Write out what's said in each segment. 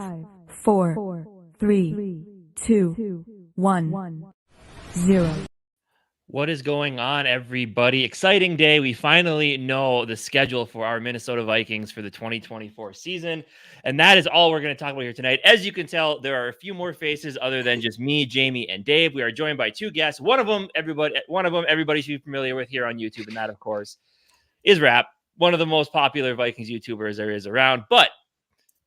4, 3, 2, 1, 0. What is going on, everybody? Exciting day. We finally know the schedule for our Minnesota Vikings for the 2024 season. And that is all we're going to talk about here tonight. As you can tell, there are a few more faces other than just me, Jamie, and Dave. We are joined by two guests. One of them everybody should be familiar with here on YouTube. And that, of course, is Rap, one of the most popular Vikings YouTubers there is around. But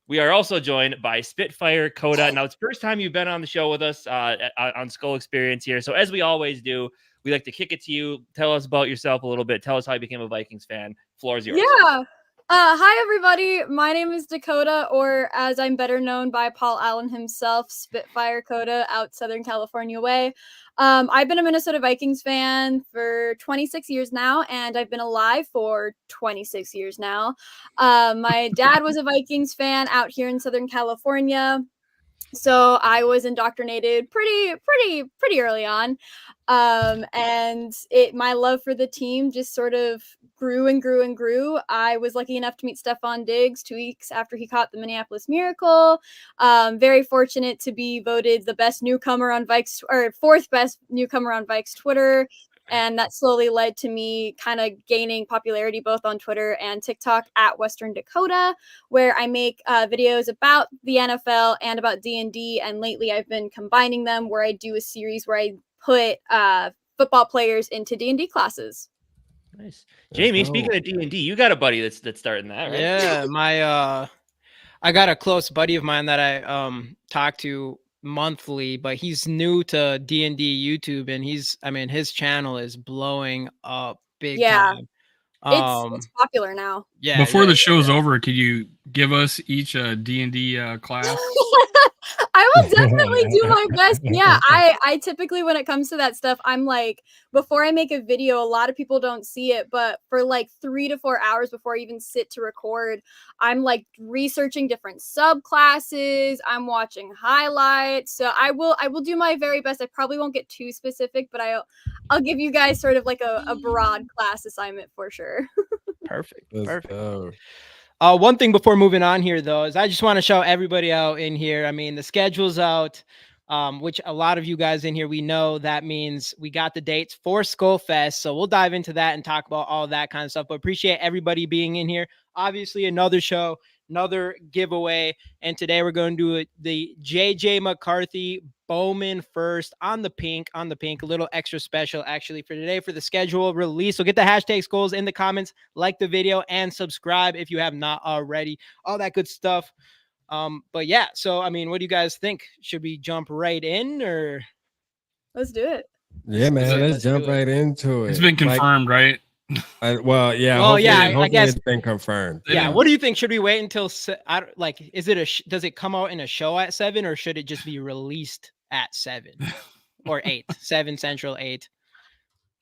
we are also joined by Spitfire, Koda. Now, it's the first time you've been on the show with us on Skol Experience here. So as we always do, we like to kick it to you. Tell us about yourself a little bit. Tell us how you became a Vikings fan. Floor is yours. Yeah. Hi, everybody. My name is Dakota, or as I'm better known by Paul Allen himself, Spitfire Koda, out Southern California way. I've been a Minnesota Vikings fan for 26 years now, and I've been alive for 26 years now. My dad was a Vikings fan out here in Southern California, so I was indoctrinated pretty early on. And my love for the team just sort of grew and grew and grew. I was lucky enough to meet Stephon Diggs 2 weeks after he caught the Minneapolis Miracle. Very fortunate to be voted the best newcomer on Vikes, or fourth best newcomer on Vikes Twitter. And that slowly led to me kind of gaining popularity both on Twitter and TikTok at Western Dakota, where I make videos about the NFL and about D&D. And lately I've been combining them, where I do a series where I put football players into D&D classes. Nice. Jamie, speaking of D&D, you got a buddy that's starting that, right? Yeah, I got a close buddy of mine that I talk to monthly, but he's new to D&D YouTube, and his channel is blowing up big time. It's popular now. Yeah. Before the show's over, could you give us each a D&D class? I will definitely do my best. Yeah, I typically, when it comes to that stuff, I'm like, before I make a video, a lot of people don't see it, but for like 3 to 4 hours before I even sit to record, I'm like researching different subclasses. I'm watching highlights. So I will do my very best. I probably won't get too specific, but I'll give you guys sort of like a broad class assignment for sure. Perfect. One thing before moving on here, though, is I just want to show everybody out in here. I mean, the schedule's out, which a lot of you guys in here, we know that means we got the dates for SKOLFEST. So we'll dive into that and talk about all that kind of stuff. But appreciate everybody being in here. Obviously, another show, another giveaway. And today we're going to do the JJ McCarthy Bowman first on the pink, a little extra special actually for today for the schedule release. So get the hashtag Skols in the comments, like the video, and subscribe if you have not already. All that good stuff. But yeah, so I mean, what do you guys think? Should we jump right in, or let's do it? Yeah, man, let's jump right into it. It's been confirmed, right? I guess it's been confirmed. Yeah. What do you think? Should we wait until does it come out in a show at 7, or should it just be released at 7 or 8, 7 Central, 8?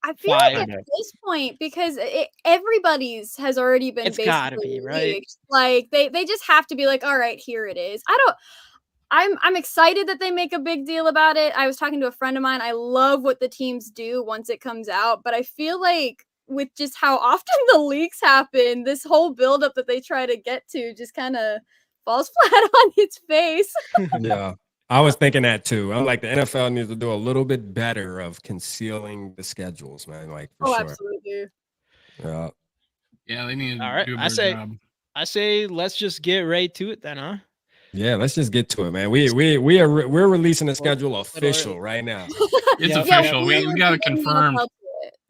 I feel like at this point, because everybody's has already been, it's gotta be right. Like they just have to be like, all right, here it is. I'm excited that they make a big deal about it. I was talking to a friend of mine. I love what the teams do once it comes out, but I feel like with just how often the leaks happen, this whole buildup that they try to get to just kind of falls flat on its face. Yeah, I was thinking that too. I'm like, the NFL needs to do a little bit better of concealing the schedules, man. Like, for sure. Absolutely. Yeah, they need to do a better job. I say let's just get right to it then, huh? Yeah, let's just get to it, man. We're releasing the schedule official right now. It's official. We got to confirm.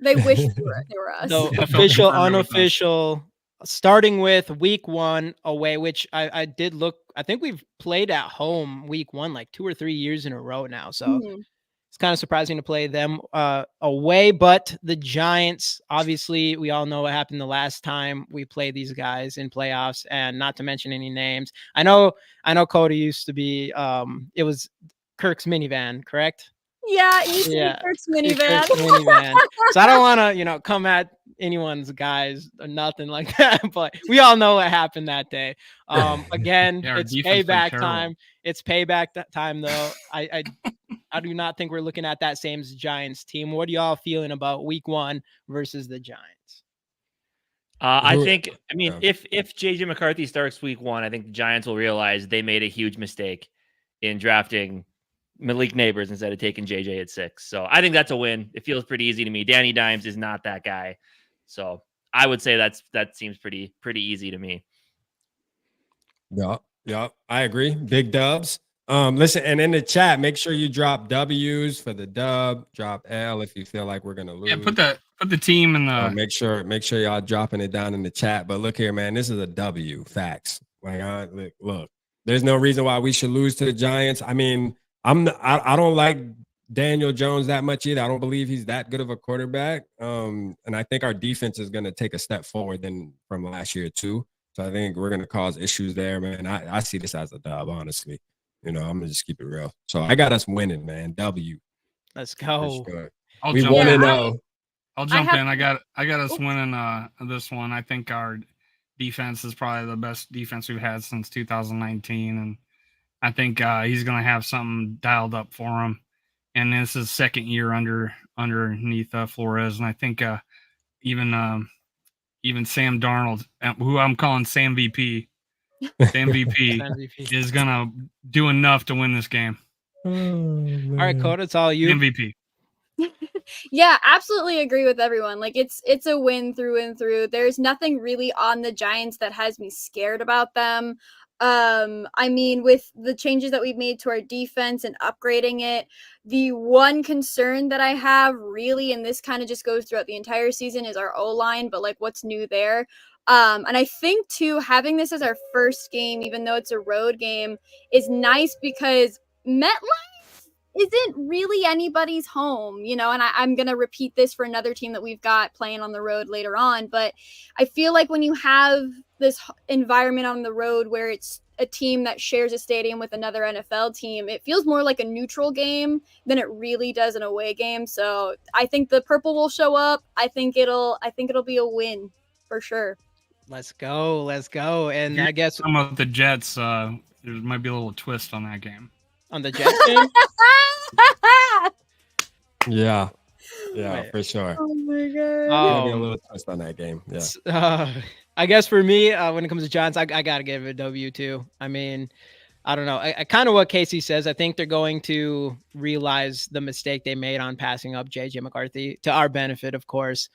They wish they were us. So official, unofficial, starting with week 1 away, which I did look. I think we've played at home week 1 like 2 or 3 years in a row now. So it's kind of surprising to play them away. But the Giants, obviously, we all know what happened the last time we played these guys in playoffs, and not to mention any names. I know Koda used to be. It was Kirk's minivan, correct? Yeah, you see Kirk's minivan. So I don't want to, come at anyone's guys or nothing like that, but we all know what happened that day. Again, it's payback time. It's payback time, though. I do not think we're looking at that same Giants team. What are y'all feeling about week 1 versus the Giants? I mean, if JJ McCarthy starts week 1, I think the Giants will realize they made a huge mistake in drafting Malik Neighbors instead of taking JJ at 6. So I think that's a win. It feels pretty easy to me. Danny Dimes is not that guy. So I would say that seems pretty easy to me. Yeah, I agree. Big dubs. Listen, and in the chat, make sure you drop W's for the dub, drop L if you feel like we're gonna lose. Yeah, put the team in the make sure y'all dropping it down in the chat. But look here, man, this is a W. Facts. Like, look, there's no reason why we should lose to the Giants. I mean, I don't like Daniel Jones that much either. I don't believe he's that good of a quarterback. And I think our defense is gonna take a step forward from last year too. So I think we're gonna cause issues there, man. I see this as a dub, honestly. I'm gonna just keep it real. So I got us winning, man. W. Let's go. Sure. I'll We jump want to in. know. I'll jump in. I got us winning this one. I think our defense is probably the best defense we've had since 2019, and I think he's gonna have something dialed up for him. And this is second year underneath Flores, and I think even Sam Darnold, who I'm calling Sam VP. Sam VP is gonna do enough to win this game. All right, Koda, it's all you. MVP. Yeah, absolutely agree with everyone. Like it's a win through and through. There's nothing really on the Giants that has me scared about them. I mean, with the changes that we've made to our defense and upgrading it, the one concern that I have really, and this kind of just goes throughout the entire season, is our O-line, but like what's new there. And I think too, having this as our first game, even though it's a road game, is nice because MetLife isn't really anybody's home, and I'm going to repeat this for another team that we've got playing on the road later on. But I feel like when you have this environment on the road where it's a team that shares a stadium with another NFL team, it feels more like a neutral game than it really does an away game. So I think the purple will show up. I think it'll be a win for sure. Let's go. And I guess some of the Jets, there might be a little twist on that game. On the Jets game? Yeah, for sure. Oh my god. Be a little twist on that game. Yeah. I guess for me, when it comes to Giants, I gotta give it a W too. I mean, I don't know. I kind of what Casey says. I think they're going to realize the mistake they made on passing up JJ McCarthy, to our benefit, of course.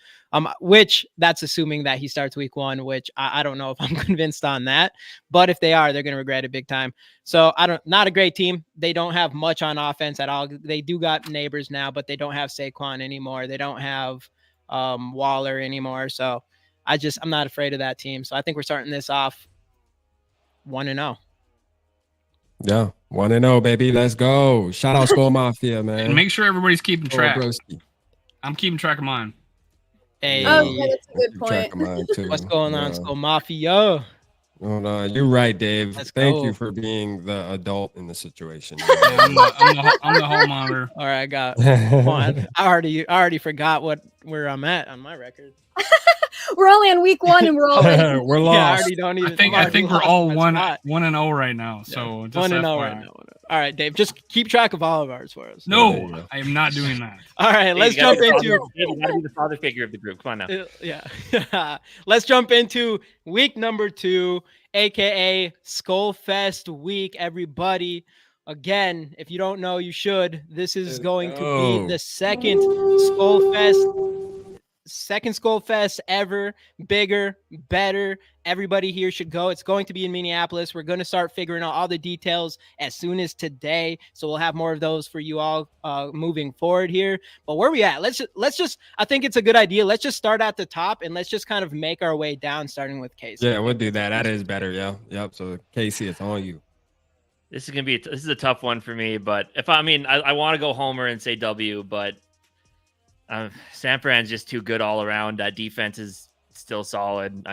Which that's assuming that he starts week 1, which I don't know if I'm convinced on that. But if they are, they're going to regret it big time. So not a great team. They don't have much on offense at all. They do got Neighbors now, but they don't have Saquon anymore. They don't have Waller anymore. So I'm not afraid of that team. So I think we're starting this off 1-0. Yeah, 1-0, baby. Let's go. Shout out Skol Mafia, man. And make sure everybody's keeping track. I'm keeping track of mine. Hey, oh, yeah, that's a good point. What's going on, Skol Mafia? Hold on. You're right, Dave. Thank you for being the adult in the situation. I'm the home monitor. All right, I got one. I already forgot where I'm at on my record. We're only on week 1 and we're all we're lost. Yeah, I think we're all 1-0 right now. So just 1-0 right now. All right, Dave, just keep track of all of ours for us. No, I am not doing that. All right, let's jump into. You gotta be the father figure of the group. Come on now. Yeah. Let's jump into week number 2, aka SKOLFEST week, everybody. Again, if you don't know, you should. This is going to be the second SKOLFEST ever. Bigger, better. Everybody here should go. It's going to be in Minneapolis. We're going to start figuring out all the details as soon as today. So we'll have more of those for you all moving forward here. But where are we at? Let's just, I think it's a good idea. Let's just start at the top and let's just kind of make our way down, starting with Casey. Yeah, we'll do that. That is better. Yeah. Yep. So Casey, it's on you. This is a tough one for me, but I want to go homer and say W, but San Fran's just too good all around. That defense is still solid.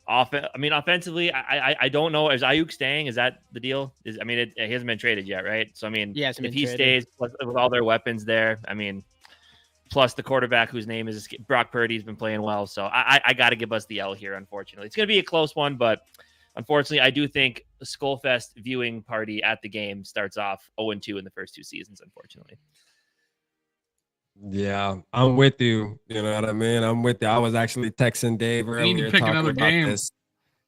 Offensively, I don't know. Is Ayuk staying? Is that the deal? He hasn't been traded yet, right? So if he stays with all their weapons there, plus the quarterback whose name is Brock Purdy's been playing well. So I got to give us the L here. Unfortunately, it's going to be a close one, but unfortunately, I do think the SKOLFEST viewing party at the game starts off 0-2 in the first 2 seasons. Unfortunately. Yeah, I'm with you. You know what I mean? I'm with you. I was actually texting Dave We need to earlier pick talking another about game. this.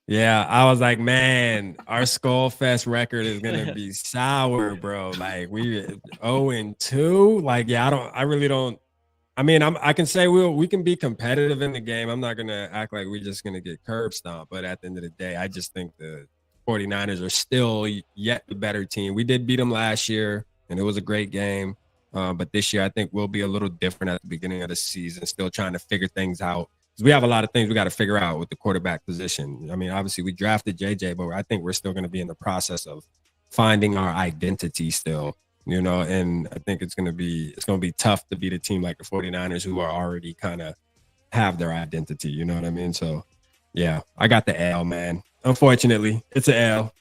Yeah, I was like, man, our SKOLFEST record is gonna be sour, bro. Like we 0-2. Like, yeah, I really don't. I mean, I can say we can be competitive in the game. I'm not gonna act like we're just gonna get curb stomped, but at the end of the day, I just think the 49ers are still yet the better team. We did beat them last year, and it was a great game. But this year, I think we'll be a little different at the beginning of the season, still trying to figure things out. We have a lot of things we got to figure out with the quarterback position. I mean, obviously we drafted JJ, but I think we're still going to be in the process of finding our identity still, you know, and I think it's going to be tough to beat a team like the 49ers who are already kind of have their identity, you know what I mean? So yeah, I got the L, man. Unfortunately, it's an L.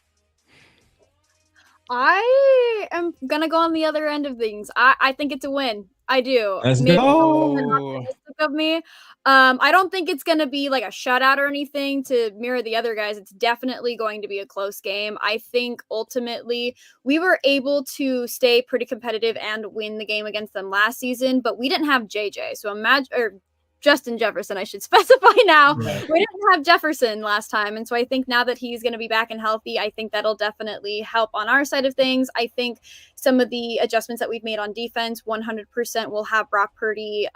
I am gonna go on the other end of things. I think it's a win. I do. Let's Maybe go. it's optimistic of me. I don't think it's gonna be like a shutout or anything to mirror the other guys. It's definitely going to be a close game. I think ultimately we were able to stay pretty competitive and win the game against them last season, but we didn't have JJ. So imagine or Justin Jefferson, I should specify now. Right. We didn't have Jefferson last time. And so I think now that he's going to be back and healthy, I think that'll definitely help on our side of things. I think some of the adjustments that we've made on defense, 100% will have Brock Purdy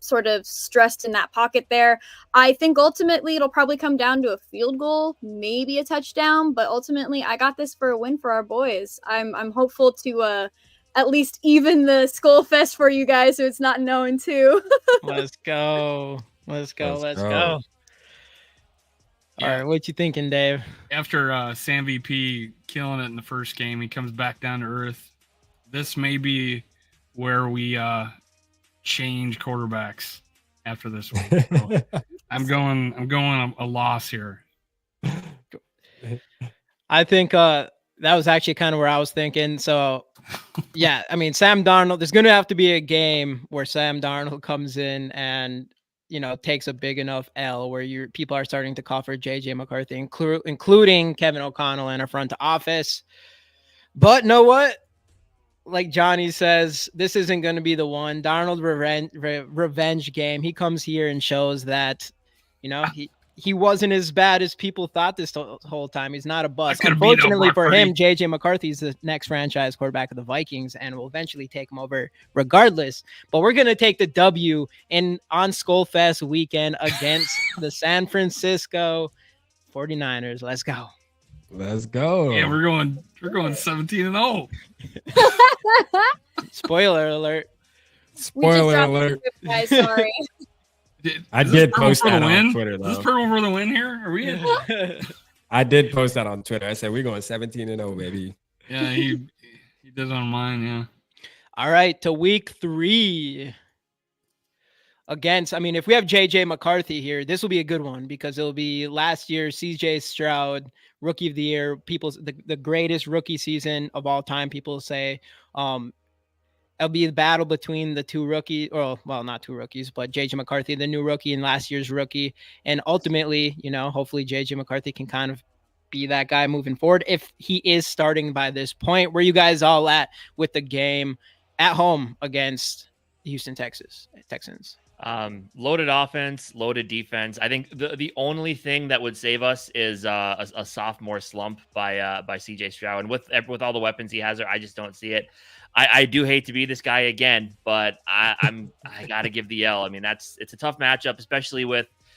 sort of stressed in that pocket there. I think ultimately it'll probably come down to a field goal, maybe a touchdown, but ultimately I got this for a win for our boys. I'm hopeful to at least even the SKOLFEST for you guys, so it's not 0-2. Let's go. Let's go. Let's go. Yeah. All right, what you thinking, Dave? After Sam VP killing it in the first game, he comes back down to earth. This may be where we change quarterbacks after this week. So I'm going a loss here. I think that was actually kind of where I was thinking. So yeah, I mean, Sam Darnold, there's going to have to be a game where Sam Darnold comes in and, you know, takes a big enough L where people are starting to call for JJ McCarthy, including Kevin O'Connell and our front office. But know what? Like Johnny says, this isn't going to be the one. Darnold revenge game. He comes here and shows that, you know, he wasn't as bad as people thought this whole time. He's not a bust. Unfortunately for him, JJ McCarthy is the next franchise quarterback of the Vikings and will eventually take him over regardless. But we're going to take the W on SKOLFEST weekend against the San Francisco 49ers. Let's go. Let's go. Yeah, we're going 17-0. Spoiler alert. Spoiler alert. Guys, sorry. I did post that on Twitter, though. Is this purple for the win here? Are we? I did post that on Twitter. I said we're going 17-0, baby. Yeah, he did on mine. Yeah. All right, to week 3 against. I mean, if we have JJ McCarthy here, this will be a good one because it'll be last year CJ Stroud Rookie of the Year. The greatest rookie season of all time. People say. It'll be a battle between the two rookies, or well, not two rookies, but JJ McCarthy, the new rookie and last year's rookie. And ultimately, you know, hopefully JJ McCarthy can kind of be that guy moving forward if he is starting by this point. Where you guys all at with the game at home against the Houston Texans? Loaded offense, loaded defense. I think the only thing that would save us is a sophomore slump by CJ Stroud. And with all the weapons he has there, I just don't see it. I do hate to be this guy again, but I got to give the L. I mean, it's a tough matchup, especially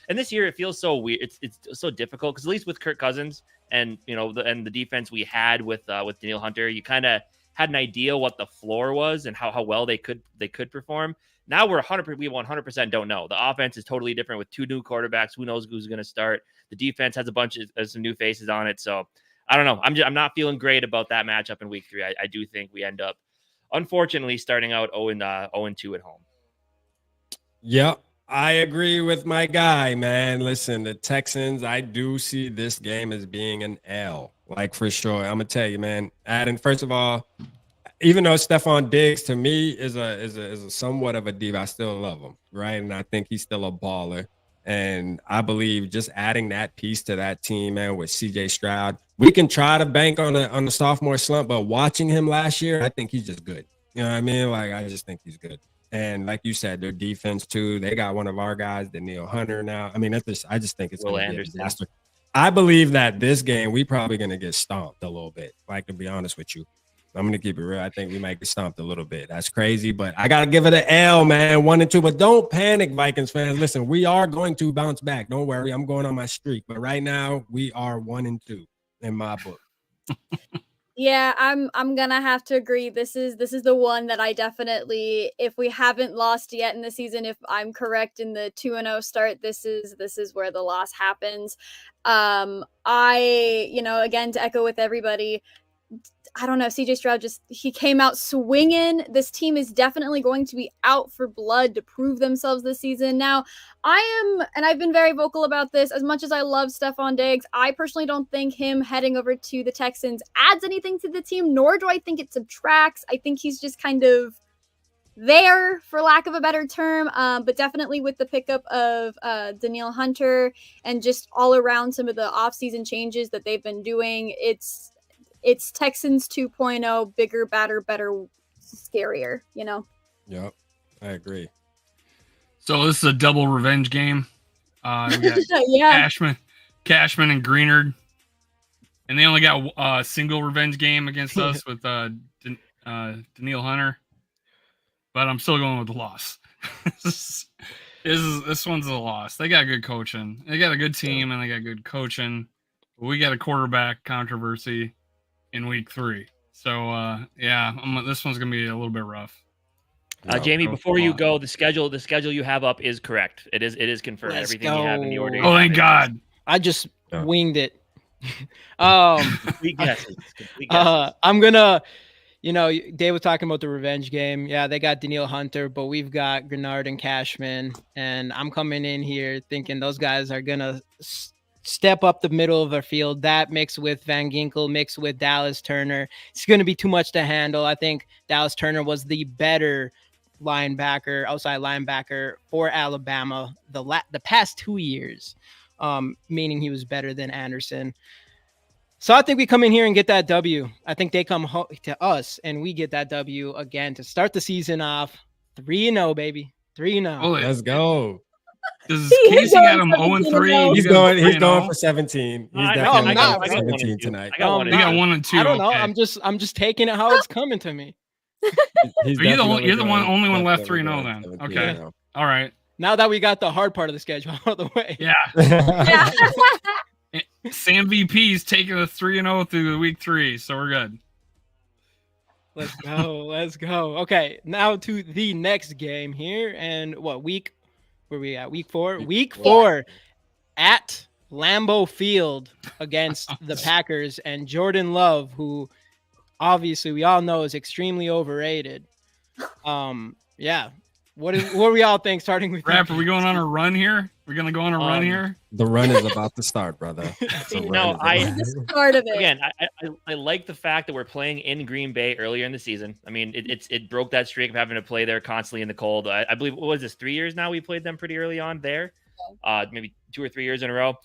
and this year it feels so weird. It's so difficult because at least with Kirk Cousins and, you know, the defense we had with Danielle Hunter, you kind of had an idea what the floor was and how well they could perform. Now we 100% don't know. The offense is totally different with 2 new quarterbacks. Who knows who's going to start? The defense has a bunch of some new faces on it. So I don't know. I'm not feeling great about that matchup in week 3. I do think we end up, unfortunately, starting out 0-2 at home. Yep, I agree with my guy, man. Listen, the Texans, I do see this game as being an L, like for sure. I'm gonna tell you, man. Adam, first of all, even though Stephon Diggs to me is a somewhat of a diva, I still love him, right? And I think he's still a baller. And I believe just adding that piece to that team, man, with CJ Stroud, we can try to bank on the sophomore slump, but watching him last year, I think he's just good. You know what I mean? Like, I just think he's good. And like you said, their defense too. They got one of our guys, Daniil Hunter now. I mean, I just think it's going to be a disaster. I believe that this game, we probably going to get stomped a little bit. Like, to be honest with you. I'm going to keep it real. I think we might get stomped a little bit. That's crazy, but I got to give it an L, man. 1-2. But don't panic, Vikings fans. Listen, we are going to bounce back. Don't worry. I'm going on my streak. But right now, we are 1-2 in my book. Yeah, I'm gonna have to agree. This is the one that I definitely, if we haven't lost yet in the season, if I'm correct in the 2-0 start, this is where the loss happens. Again, to echo with everybody, I don't know, CJ Stroud he came out swinging. This team is definitely going to be out for blood to prove themselves this season. Now, I've been very vocal about this, as much as I love Stephon Diggs, I personally don't think him heading over to the Texans adds anything to the team, nor do I think it subtracts. I think he's just kind of there, for lack of a better term, but definitely with the pickup of Daniil Hunter and just all around some of the offseason changes that they've been doing, it's Texans 2.0, bigger, badder, better, scarier, you know? Yep, I agree. So this is a double revenge game. We got yeah. Cashman and Greenard. And they only got a single revenge game against us with Daniil Hunter. But I'm still going with the loss. This one's a loss. They got good coaching. They got a good team, and they got good coaching. But we got a quarterback controversy in week 3. So, this one's going to be a little bit rough. Jamie, before you go, the schedule you have up is correct. It is confirmed. Everything you have in the order. Oh, thank God. I just winged it. Complete guesses. I'm going to, Dave was talking about the revenge game. Yeah, they got Daniil Hunter, but we've got Grenard and Cashman. And I'm coming in here thinking those guys are going to step up the middle of our field. That mixed with Van Ginkel, mixed with Dallas Turner, it's going to be too much to handle. I think Dallas Turner was the better outside linebacker for Alabama the past 2 years, meaning he was better than Anderson. So I think we come in here and get that W. I think they come to us and we get that W again to start the season off 3-0, baby. 3-0. Let's go. Does Casey got him 0-3? He's going for 17. He's definitely going for 17 tonight. You got 1-2. I don't know. Okay. I'm just taking it how it's coming to me. You're the only one left 3-0 then. Okay. All right. Now that we got the hard part of the schedule out of the way. Yeah. Sam VP's taking a 3-0 through the week 3, so we're good. Let's go. Okay, now to the next game here. And what week? Where we at? Week 4? Week 4 at Lambeau Field against the Packers and Jordan Love, who obviously we all know is extremely overrated. Yeah. What do we all think, starting with Rap, are we going on a run here? We're going to go on a run here? The run is about to start, brother. Part of it. Again, I like the fact that we're playing in Green Bay earlier in the season. I mean, it broke that streak of having to play there constantly in the cold. I believe, what was this, 3 years now we played them pretty early on there? Maybe 2 or 3 years in a row.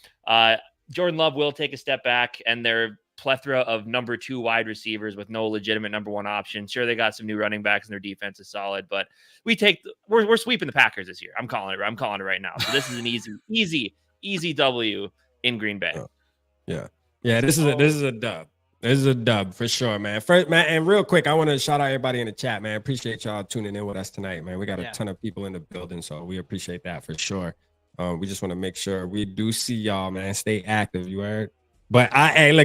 Jordan Love will take a step back, and they're plethora of number 2 wide receivers with no legitimate number 1 option. Sure, they got some new running backs and their defense is solid, but we're sweeping the Packers this year. I'm calling it right now. So this is an easy W in Green Bay. Yeah. This is a dub. This is a dub for sure, man. First, man, and real quick, I want to shout out everybody in the chat, man. Appreciate y'all tuning in with us tonight, man. We got a ton of people in the building, so we appreciate that for sure. We just want to make sure we do see y'all, man. Stay active, you heard? But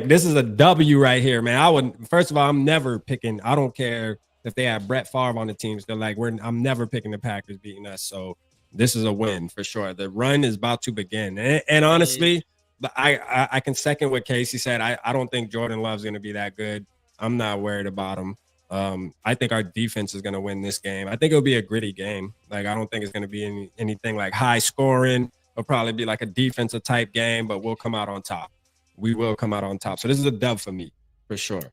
this is a W right here, man. First of all, I'm never picking. I don't care if they have Brett Favre on the teams. They're like, I'm never picking the Packers beating us. So this is a win for sure. The run is about to begin. And honestly, I can second what Casey said. I don't think Jordan Love's going to be that good. I'm not worried about him. I think our defense is going to win this game. I think it'll be a gritty game. Like, I don't think it's going to be anything like high scoring. It'll probably be like a defensive type game, but we'll come out on top. We will come out on top. So this is a dub for me, for sure.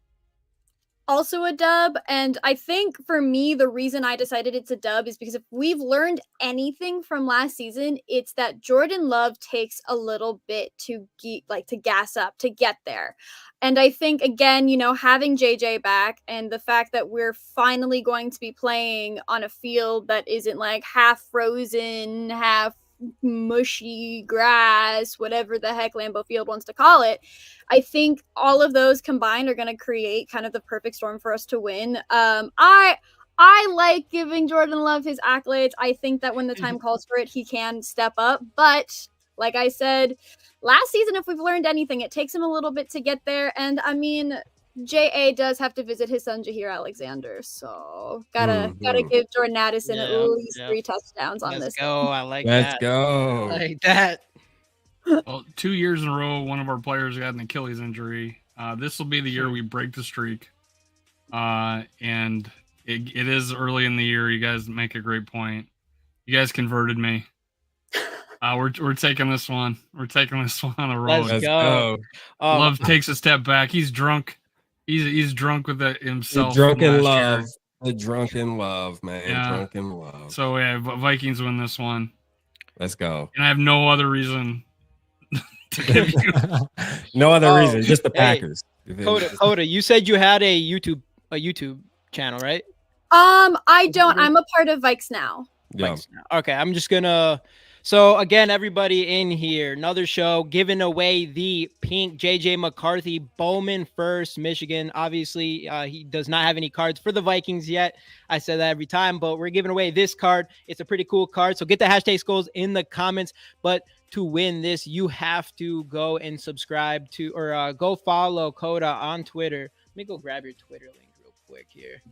also a dub. And I think for me, the reason I decided it's a dub is because if we've learned anything from last season, it's that Jordan Love takes a little bit to gas up to get there. And I think, again, having JJ back and the fact that we're finally going to be playing on a field that isn't like half frozen, half mushy grass, whatever the heck Lambeau Field wants to call it, I think all of those combined are going to create kind of the perfect storm for us to win. I like giving Jordan Love his accolades. I think that when the time calls for it, he can step up. But like I said, last season, if we've learned anything, it takes him a little bit to get there. And I mean, JA does have to visit his son Jahir Alexander, so gotta give Jordan Addison at least 3 touchdowns on this. Let's go. I like Let's that. go. I like that. Well, 2 years in a row, one of our players got an Achilles injury. This will be the year we break the streak. And it is early in the year. You guys make a great point. You guys converted me. We're taking this one. We're taking this one on the road. Let's go. Love takes a step back. He's drunk. He's drunk with it himself. Drunk in love. The drunken love, man. Yeah. Drunken love. So yeah, Vikings win this one. Let's go. And I have no other reason to give you. No other reason, just the Packers. Koda, you said you had a YouTube channel, right? I don't. I'm a part of Vikes now. Yeah. Okay, I'm just gonna. So again, everybody in here, another show giving away the pink JJ McCarthy Bowman First Michigan. Obviously, he does not have any cards for the Vikings yet. I said that every time, but we're giving away this card. It's a pretty cool card. So get the hashtag Skols in the comments. But to win this, you have to go and subscribe to or go follow Koda on Twitter. Let me go grab your Twitter link real quick here.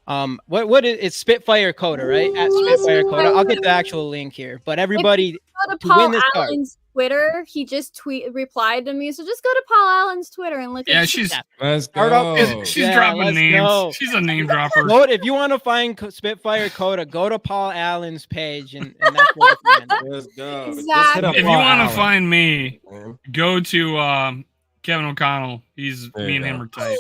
What is it's Spitfire Koda, right? At Spitfire Koda. I'll get the actual link here. But everybody go to Paul Allen's Twitter. He just replied to me. So just go to Paul Allen's Twitter and look at Let's go. She's dropping names. Go. She's a name dropper. If you want to find Spitfire Koda, go to Paul Allen's page and that's where you find it. Let's go. Exactly. If you want to find me, go to Kevin O'Connell. Me and him are tight.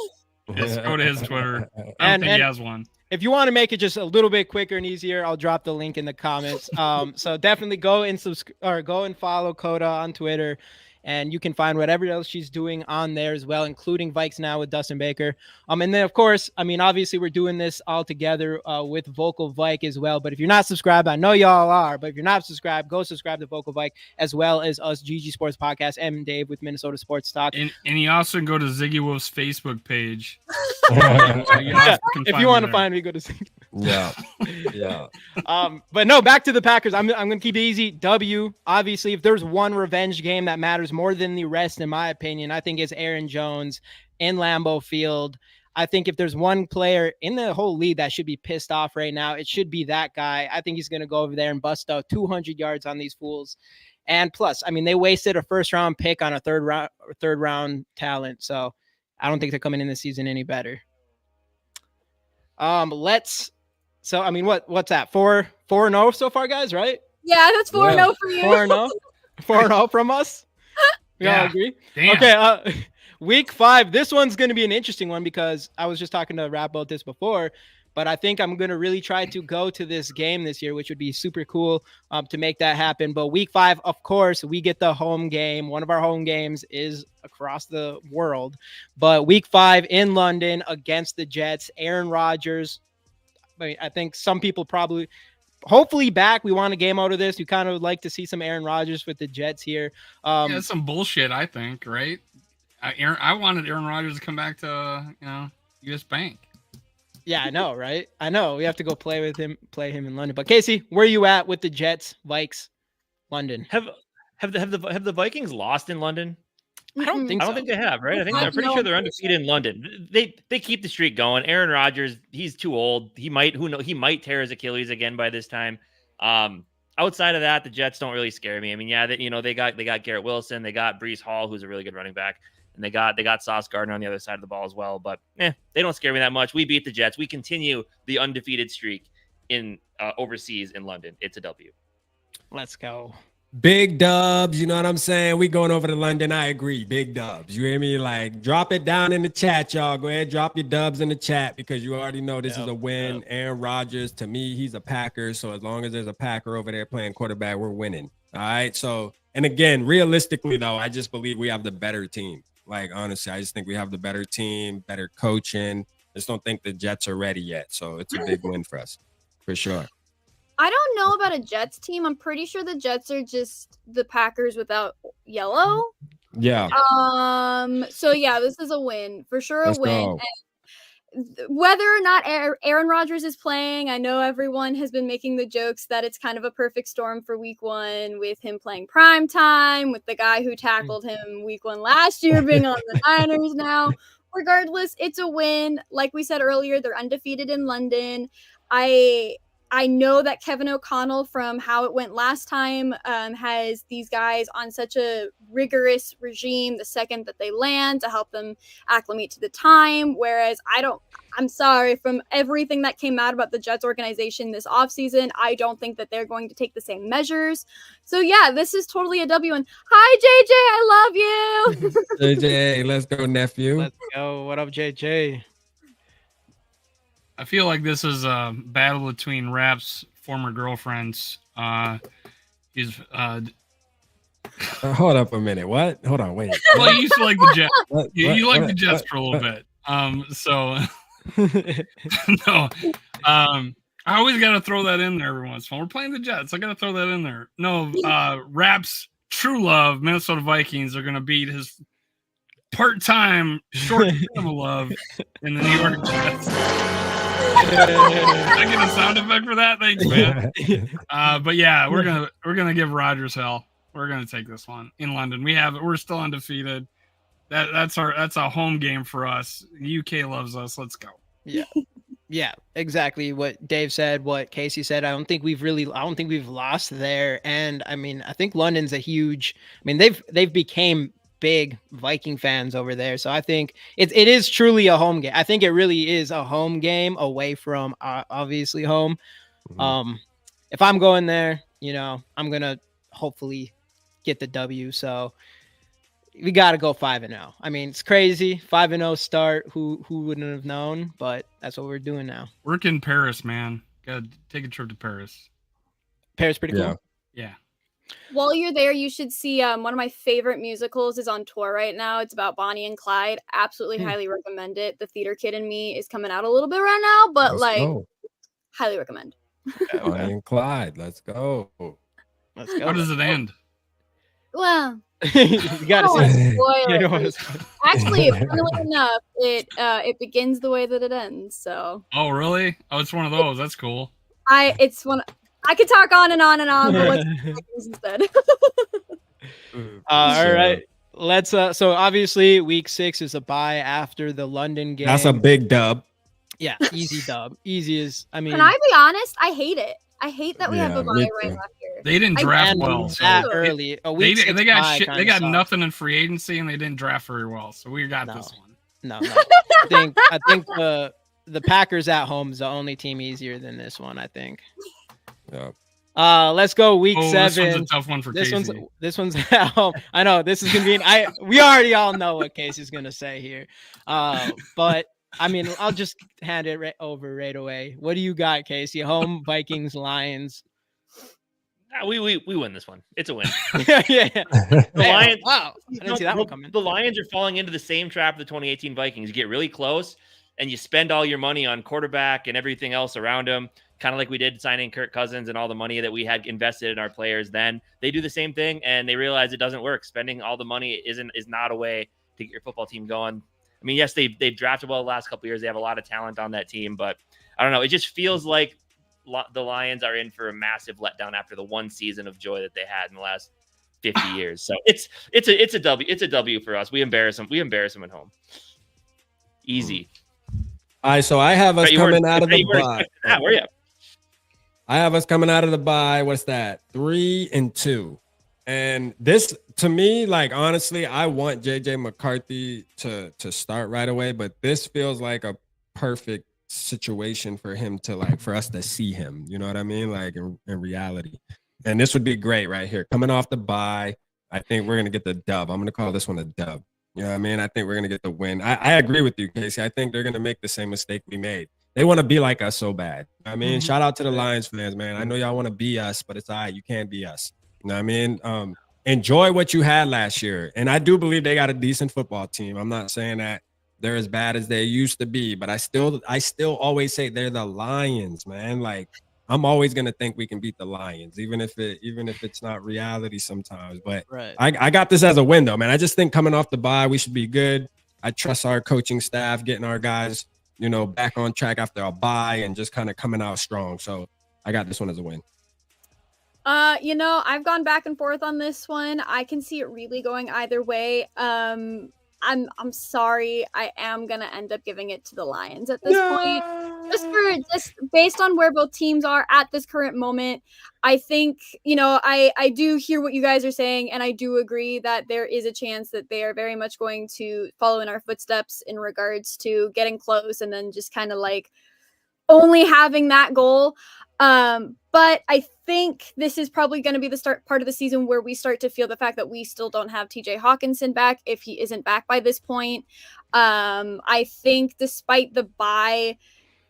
Just go to his Twitter. I don't think he has one. If you want to make it just a little bit quicker and easier, I'll drop the link in the comments. So definitely go and go and follow Koda on Twitter, and you can find whatever else she's doing on there as well, including Vikes Now with Dustin Baker. And then of course, I mean, obviously we're doing this all together with Vocal Vike as well. But if you're not subscribed, I know y'all are, but if you're not subscribed, go subscribe to Vocal Vike as well as us, GG Sports Podcast, and Dave with Minnesota Sports Talk. And you also go to Ziggy Wolf's Facebook page. If you want to find me, go to Ziggy. Yeah. But no, back to the Packers. I'm gonna keep it easy. W. Obviously, if there's one revenge game that matters more than the rest, in my opinion, I think it's Aaron Jones in Lambeau Field. I think if there's one player in the whole league that should be pissed off right now, it should be that guy. I think he's gonna go over there and bust out 200 yards on these fools. And plus, I mean, they wasted a first-round pick on a third round talent, so I don't think they're coming in this season any better. So I mean, what's that? 4-0 so far, guys, right? Yeah, that's 4-0 for you. 4-0. 4-0 from us. We all agree. Damn. Okay, week 5. This one's going to be an interesting one because I was just talking to Rap about this before, but I think I'm going to really try to go to this game this year, which would be super cool to make that happen. But week 5, of course, we get the home game. One of our home games is across the world, but week 5 in London against the Jets. Aaron Rodgers. I think some people hopefully back. We want a game out of this. We kind of like to see some Aaron Rodgers with the Jets here. That's some bullshit, I think, right? I wanted Aaron Rodgers to come back to US Bank. Yeah, I know, right? I know. We have to go play him in London. But Casey, where are you at with the Jets, Vikes, London? Have the Vikings lost in London? I don't think so. I don't think they have, right? I'm pretty sure they're undefeated in London. They keep the streak going. Aaron Rodgers, he's too old. He might tear his Achilles again by this time. Outside of that, the Jets don't really scare me. I mean, yeah, they got Garrett Wilson, they got Breece Hall, who's a really good running back, and they got Sauce Gardner on the other side of the ball as well. But they don't scare me that much. We beat the Jets. We continue the undefeated streak in overseas in London. It's a W. Let's go. Big dubs, you know what I'm saying? We going over to London. I agree. Big dubs. You hear me? Like, drop it down in the chat, y'all. Go ahead, drop your dubs in the chat because you already know this is a win. Aaron Rodgers, to me, he's a Packer. So as long as there's a Packer over there playing quarterback, we're winning. All right. So, and again, realistically, though, I just believe we have the better team. Like, honestly, I just think we have the better team, better coaching. Just don't think the Jets are ready yet. So it's a big win for us, for sure. I don't know about a Jets team. I'm pretty sure the Jets are just the Packers without yellow. Yeah. So yeah, this is a win for sure. Let's a win. go. And whether or not Aaron Rodgers is playing, I know everyone has been making the jokes that it's kind of a perfect storm for Week 1 with him playing prime time, with the guy who tackled him Week 1 last year being on the Niners now. Regardless, it's a win. Like we said earlier, they're undefeated in London. I know that Kevin O'Connell, from how it went last time, has these guys on such a rigorous regime the second that they land to help them acclimate to the time. Whereas I'm sorry, from everything that came out about the Jets organization this offseason, I don't think that they're going to take the same measures. So yeah, this is totally a W. And hi, JJ, I love you. JJ, let's go, nephew. Let's go. What up, JJ? I feel like this is a battle between Rap's former girlfriends. He's Hold up a minute. What? Hold on. Wait. well, you used to like the Jets. You liked what, the Jets for a little bit. So no. I always got to throw that in there every once in a while. We're playing the Jets. I got to throw that in there. No, Rap's true love, Minnesota Vikings, are going to beat his part-time short-term love in the New York Jets. I get a sound effect for that. Thanks, man. But yeah, we're gonna give Rodgers hell. We're gonna take this one in London. We're still undefeated. That's a home game for us. UK loves us. Let's go. Yeah, exactly what Dave said, what Casey said. I don't think we've lost there. And I mean, I think London's they've became big Viking fans over there. So I think it is truly a home game. I think it really is a home game away from obviously home. Mm-hmm. If I'm going there, I'm going to hopefully get the W. So we got to go 5-0. I mean, it's crazy. 5-0 start. Who wouldn't have known? But that's what we're doing now. We're in Paris, man. Got to take a trip to Paris. Paris pretty cool. Yeah. While you're there, you should see one of my favorite musicals is on tour right now. It's about Bonnie and Clyde. Absolutely highly recommend it. The theater kid in me is coming out a little bit right now, but highly recommend. Bonnie and Clyde. Let's go. How does it end? Well, you gotta see it. Actually, funnily enough, it begins the way that it ends. So. Oh, really? Oh, it's one of those. That's cool. I could talk on and on and on, but let's do instead. All right. Let's so obviously week 6 is a bye after the London game. That's a big dub. Yeah, easy dub. Easy as Can I be honest? I hate it. I hate that we have a bye right after. They didn't draft well that early. They got nothing in free agency and they didn't draft very well. So we got this one. No. I think the Packers at home is the only team easier than this one, I think. Yeah. Let's go week 7. This one's a tough one for Casey. This one's at home. I know this is gonna be. We already all know what Casey's gonna say here. But I mean, I'll just hand it over right away. What do you got, Casey? Home Vikings, Lions. We win this one. It's a win. Yeah. The Lions. Wow. I didn't see that one coming. The Lions are falling into the same trap of the 2018 Vikings. You get really close and you spend all your money on quarterback and everything else around them. Kind of like we did signing Kirk Cousins and all the money that we had invested in our players. Then they do the same thing and they realize it doesn't work. Spending all the money is not a way to get your football team going. I mean, yes, they've drafted well the last couple of years. They have a lot of talent on that team, but I don't know. It just feels like the Lions are in for a massive letdown after the one season of joy that they had in the last 50 years. So it's a W. It's a W for us. We embarrass them. We embarrass them at home. Easy. All right, so I have us coming out of the bye. Where you? I have us coming out of the bye. What's that? 3-2. And this, to me, like, honestly, I want JJ McCarthy to start right away, but this feels like a perfect situation for him to, like, for us to see him. You know what I mean? Like, in reality. and this would be great right here. Coming off the bye, I think we're going to get the dub. I'm going to call this one a dub. You know what I mean? I think we're going to get the win. I agree with you, Casey. I think they're going to make the same mistake we made. They want to be like us so bad. I mean, shout out to the Lions fans, man. I know y'all want to be us, but it's all right. You can't be us. You know what I mean? Enjoy what you had last year. And I do believe they got a decent football team. I'm not saying that they're as bad as they used to be, but I still always say they're the Lions, man. Like, I'm always gonna think we can beat the Lions, even if it's not reality sometimes. But I got this as a win, though, man. I just think coming off the bye, we should be good. I trust our coaching staff, getting our guys, you know, back on track after a bye and just kind of coming out strong. So I got this one as a win. You know, I've gone back and forth on this one. I can see it really going either way. I'm sorry. I am gonna end up giving it to the Lions at this point. Just based on where both teams are at this current moment. I think, you know, I do hear what you guys are saying, and I do agree that there is a chance that they are very much going to follow in our footsteps in regards to getting close and then just kind of like only having that goal. But I think this is probably going to be the part of the season where we start to feel the fact that we still don't have TJ Hawkinson back if he isn't back by this point. I think despite the bye,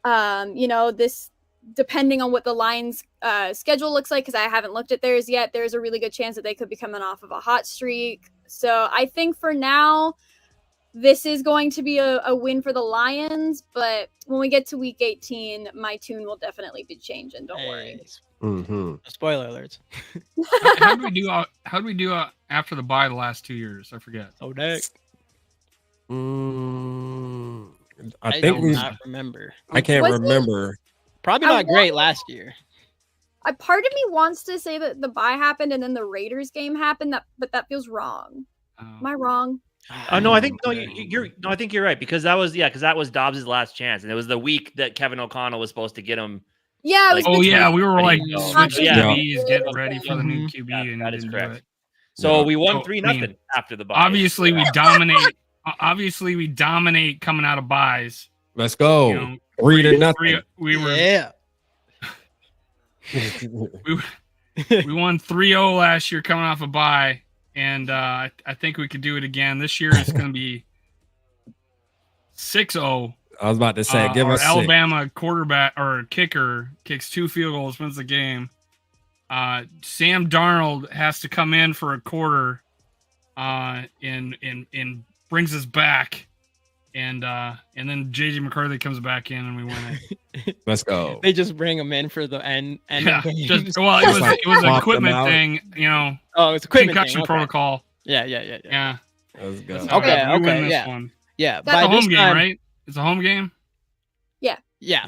you know, this depending on what the Lions schedule looks like, because I haven't looked at theirs yet, there's a really good chance that they could be coming off of a hot streak. So I think for now, this is going to be a win for the Lions, but when we get to week 18, my tune will definitely be changing. Don't worry. Spoiler alerts. How did we do after the bye the last 2 years? I forget. Oh, dang. I think we not remember. I can't remember. Probably not great last year. A part of me wants to say that the bye happened and then the Raiders game happened, but that feels wrong. Am I wrong? No, I think I think you're right, because that was Dobbs' last chance, and it was the week that Kevin O'Connell was supposed to get him. Yeah. Like, we were like switching Yeah. QBs, getting ready for the new QB, and that is didn't do correct. it. So we won 3-0 after the bye. Obviously, we dominate. Obviously, we dominate coming out of buys. Let's go. You know, 3-0. We were. Yeah. we won 3-0 last year coming off a bye, and I think we could do it again. This year it's going to be 6-0. I was about to say, give us Alabama quarterback or kicker kicks 2 field goals, wins the game. Sam Darnold has to come in for a quarter, and brings us back, and then JJ McCarthy comes back in and we win it. Let's go. They just bring him in for the end. Yeah, it was an equipment thing, you know. Oh, it's equipment concussion thing. protocol. Yeah. Let's go. Okay. Yeah. It's a home game, right? It's a home game. Yeah.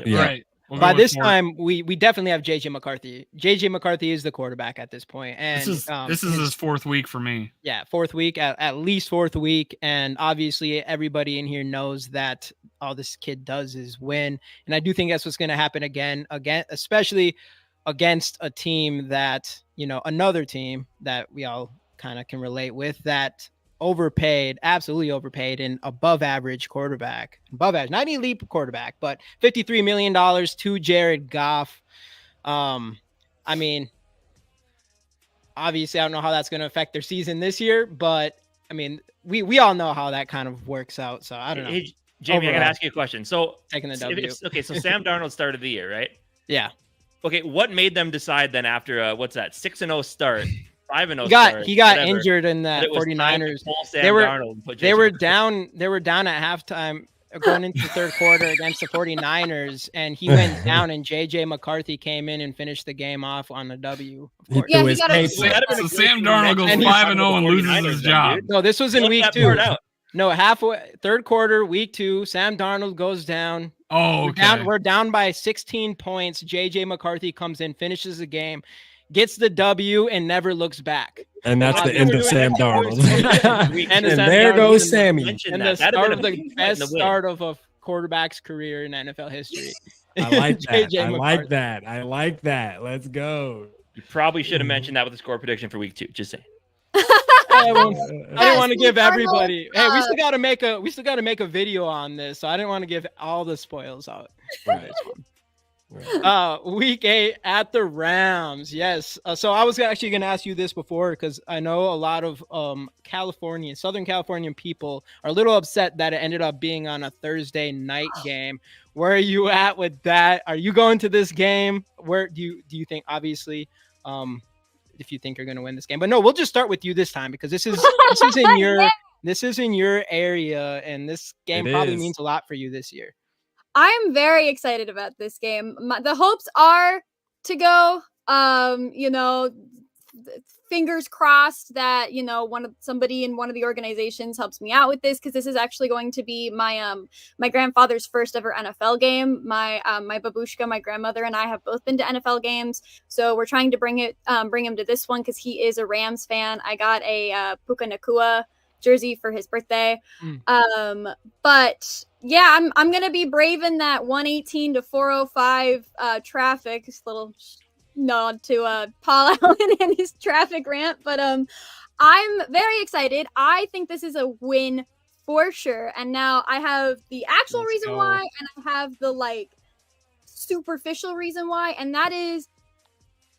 Right. By this time, we definitely have JJ McCarthy. JJ McCarthy is the quarterback at this point, and this is his 4th week for me. Yeah, 4th week, at least 4th week, and obviously everybody in here knows that all this kid does is win, and I do think that's what's going to happen again, especially against a team that, you know, another team that we all kind of can relate with, that absolutely overpaid an above average quarterback, not elite quarterback, but $53 million to Jared Goff. I mean, obviously I don't know how that's going to affect their season this year, but I mean, we all know how that kind of works out. So I don't know. Hey, Jamie, I got to ask you a question. So taking the W. So Sam Darnold started the year, right? Yeah. Okay. What made them decide then after 6-0 start? 5-0. He got injured in that 49ers. They were down at halftime going into the 3rd quarter against the 49ers, and he went down, and JJ McCarthy came in and finished the game off on a W. So Sam Darnold goes 5-0 and loses his job. No, this was in week 2. No, halfway 3rd quarter, week 2, Sam Darnold goes down. Oh, okay. We're down by 16 points. JJ McCarthy comes in, finishes the game, gets the W, and never looks back. And that's the end of Sam Darnold. and there goes Sammy. And the start of the best start of a quarterback's career in NFL history. I like that. I like that. Let's go. You probably should have mentioned that with the score prediction for week 2. Just saying. I didn't want to give everybody. Hey, we still got to make a video on this, so I didn't want to give all the spoils out. Right. Week 8 at the Rams. Yes. So I was actually going to ask you this before because I know a lot of Southern Californian people are a little upset that it ended up being on a Thursday night game. Where are you at with that? Are you going to this game? Where do you think, obviously, if you think you're going to win this game? But no, we'll just start with you this time because this is in your this is in your area, and this game probably means a lot for you this year. I'm very excited about this game. The hopes are to go. Fingers crossed that somebody in one of the organizations helps me out with this, because this is actually going to be my grandfather's first ever NFL game. My babushka, my grandmother, and I have both been to NFL games, so we're trying to bring him to this one because he is a Rams fan. I got a Puka Nakua jersey for his birthday. But yeah, I'm gonna be braving that 118 to 405 traffic. Just a little nod to Paul Allen and his traffic rant, but I'm very excited. I think this is a win for sure. And now I have the actual reason why, and I have the superficial reason why, and that is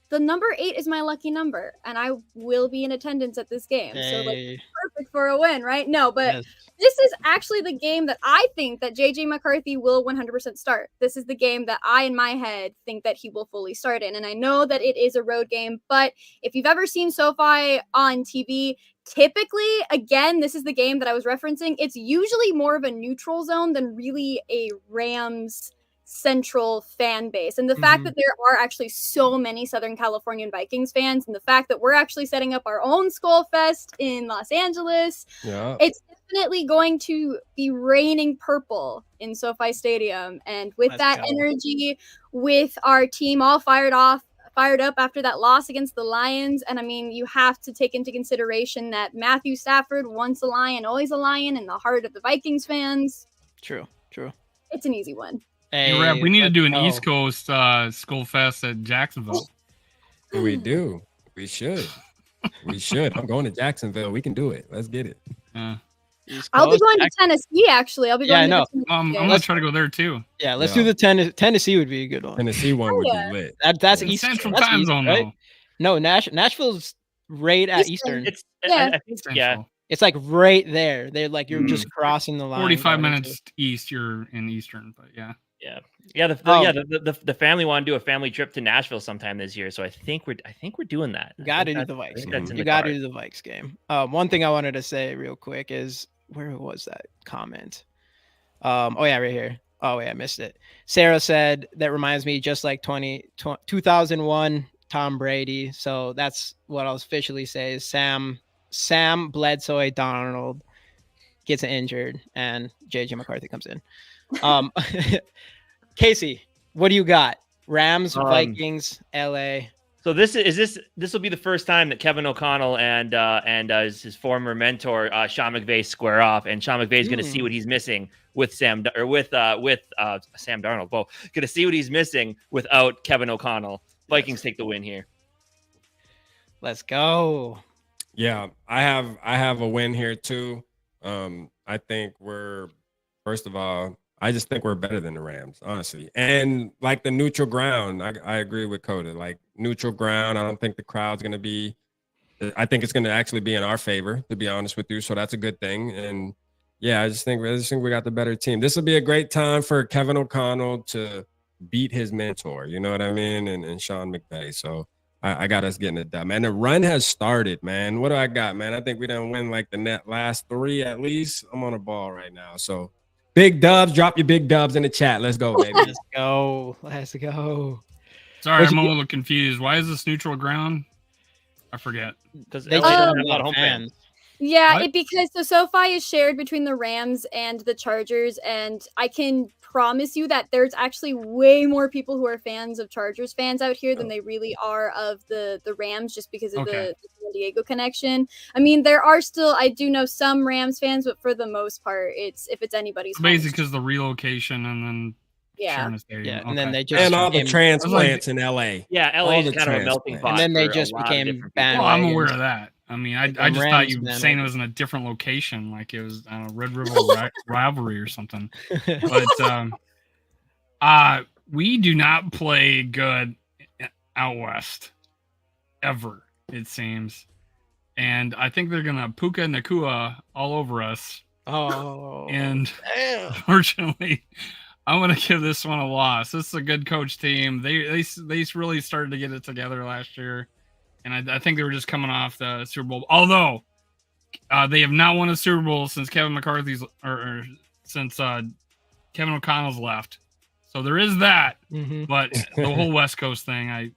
the number 8 is my lucky number, and I will be in attendance at this game. So perfect for a win, right? No, but this is actually the game that I think that JJ McCarthy will 100% start. This is the game that I, in my head, think that he will fully start in. And I know that it is a road game, but if you've ever seen SoFi on TV, typically, again, this is the game that I was referencing. It's usually more of a neutral zone than really a Rams central fan base, and the fact that there are actually so many Southern Californian Vikings fans, and the fact that we're actually setting up our own SKOLFEST in Los Angeles, it's definitely going to be raining purple in SoFi Stadium. And with energy, with our team all fired up after that loss against the Lions, and I mean, you have to take into consideration that Matthew Stafford, once a Lion, always a Lion, in the heart of the Vikings fans. True. It's an easy one. Hey, Rep, we need to do an East Coast SKOLFEST at Jacksonville. We do. We should. I'm going to Jacksonville. We can do it. Let's get it. I'll be going to Tennessee, actually. I'll be going to I'm going to try to go there, too. Yeah, let's do the Tennessee would be a good one. Tennessee one would be lit. That's East Central time zone, right? No, Nashville's right at Eastern. I think Central. It's like right there. They're like, you're just crossing the line. 45 minutes east, you're in Eastern, but yeah. The family want to do a family trip to Nashville sometime this year, so I think we're doing that. You got to do the Vikes game. You got to do the Vikes game. One thing I wanted to say real quick is, where was that comment? Right here. Oh wait, I missed it. Sarah said that reminds me just like 2001 Tom Brady. So that's what I'll officially say is Sam Bledsoe Donald gets injured and JJ McCarthy comes in. Casey, what do you got? Rams, Vikings, LA. So this will be the first time that Kevin O'Connell and his former mentor Sean McVay square off, and Sean McVay is going to see what he's missing with Sam Darnold. Well, going to see what he's missing without Kevin O'Connell. Vikings take the win here. Let's go. Yeah, I have a win here too. I think first of all, I just think we're better than the Rams, honestly. And like the neutral ground, I agree with Koda. Like neutral ground, I don't think the crowd's going to be – I think it's going to actually be in our favor, to be honest with you. So that's a good thing. And, yeah, I just think we got the better team. This will be a great time for Kevin O'Connell to beat his mentor, you know what I mean, and Sean McVay. So I got us getting it done. Man, the run has started, man. What do I got, man? I think we done win like the last 3 at least. I'm on a ball right now, so – big dubs, drop your big dubs in the chat. Let's go, baby. Let's go. Sorry, I'm a little confused. Why is this neutral ground? I forget. Because they have a lot of home fans. Yeah, because the SoFi is shared between the Rams and the Chargers, and I can promise you that there's actually way more people who are fans of Chargers fans out here than they really are of the Rams, just because of the San Diego connection. I mean, there are still, I do know some Rams fans, but for the most part, if it's anybody's. Basically, because the relocation and then. And then they just all the transplants in LA. Yeah, LA is kind of a melting pot. And then they just became bandwagons. I'm aware of that. I mean, I just thought you were saying it was in a different location, like it was Red River rivalry or something. But we do not play good out west ever, it seems. And I think they're going to Puka Nakua all over us. Oh, and damn. Unfortunately, I'm going to give this one a loss. This is a good coach team. They really started to get it together last year. And I think they were just coming off the Super Bowl. Although they have not won a Super Bowl since Kevin McCarthy's or since Kevin O'Connell's left. So there is that. Mm-hmm. But the whole West Coast thing,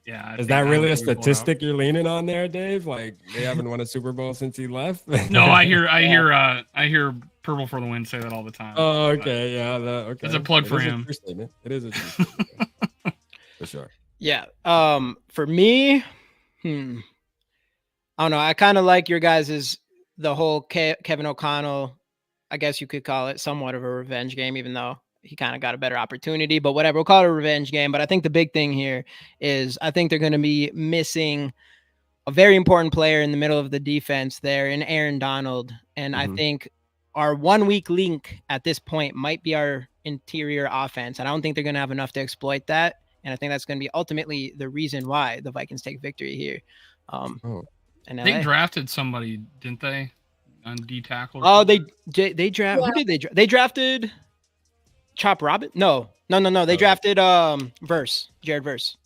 is that really a statistic you're leaning on there, Dave? Like they haven't won a Super Bowl since he left? No, I hear Purple for the Win say that all the time. Oh, okay, yeah, okay. It's a plug for him. It is a true statement. For sure. Yeah. For me, I don't know. I kind of like your guys's the whole Kevin O'Connell. I guess you could call it somewhat of a revenge game, even though he kind of got a better opportunity, but whatever, we'll call it a revenge game. But I think the big thing here is I think they're going to be missing a very important player in the middle of the defense there in Aaron Donald. And I think our 1 weak link at this point might be our interior offense. And I don't think they're going to have enough to exploit that. And I think that's going to be ultimately the reason why the Vikings take victory here. And they drafted somebody, didn't they? On D tackle. Oh, they drafted. Yeah. Who did they drafted Chop Robin? No. They drafted Jared Verse.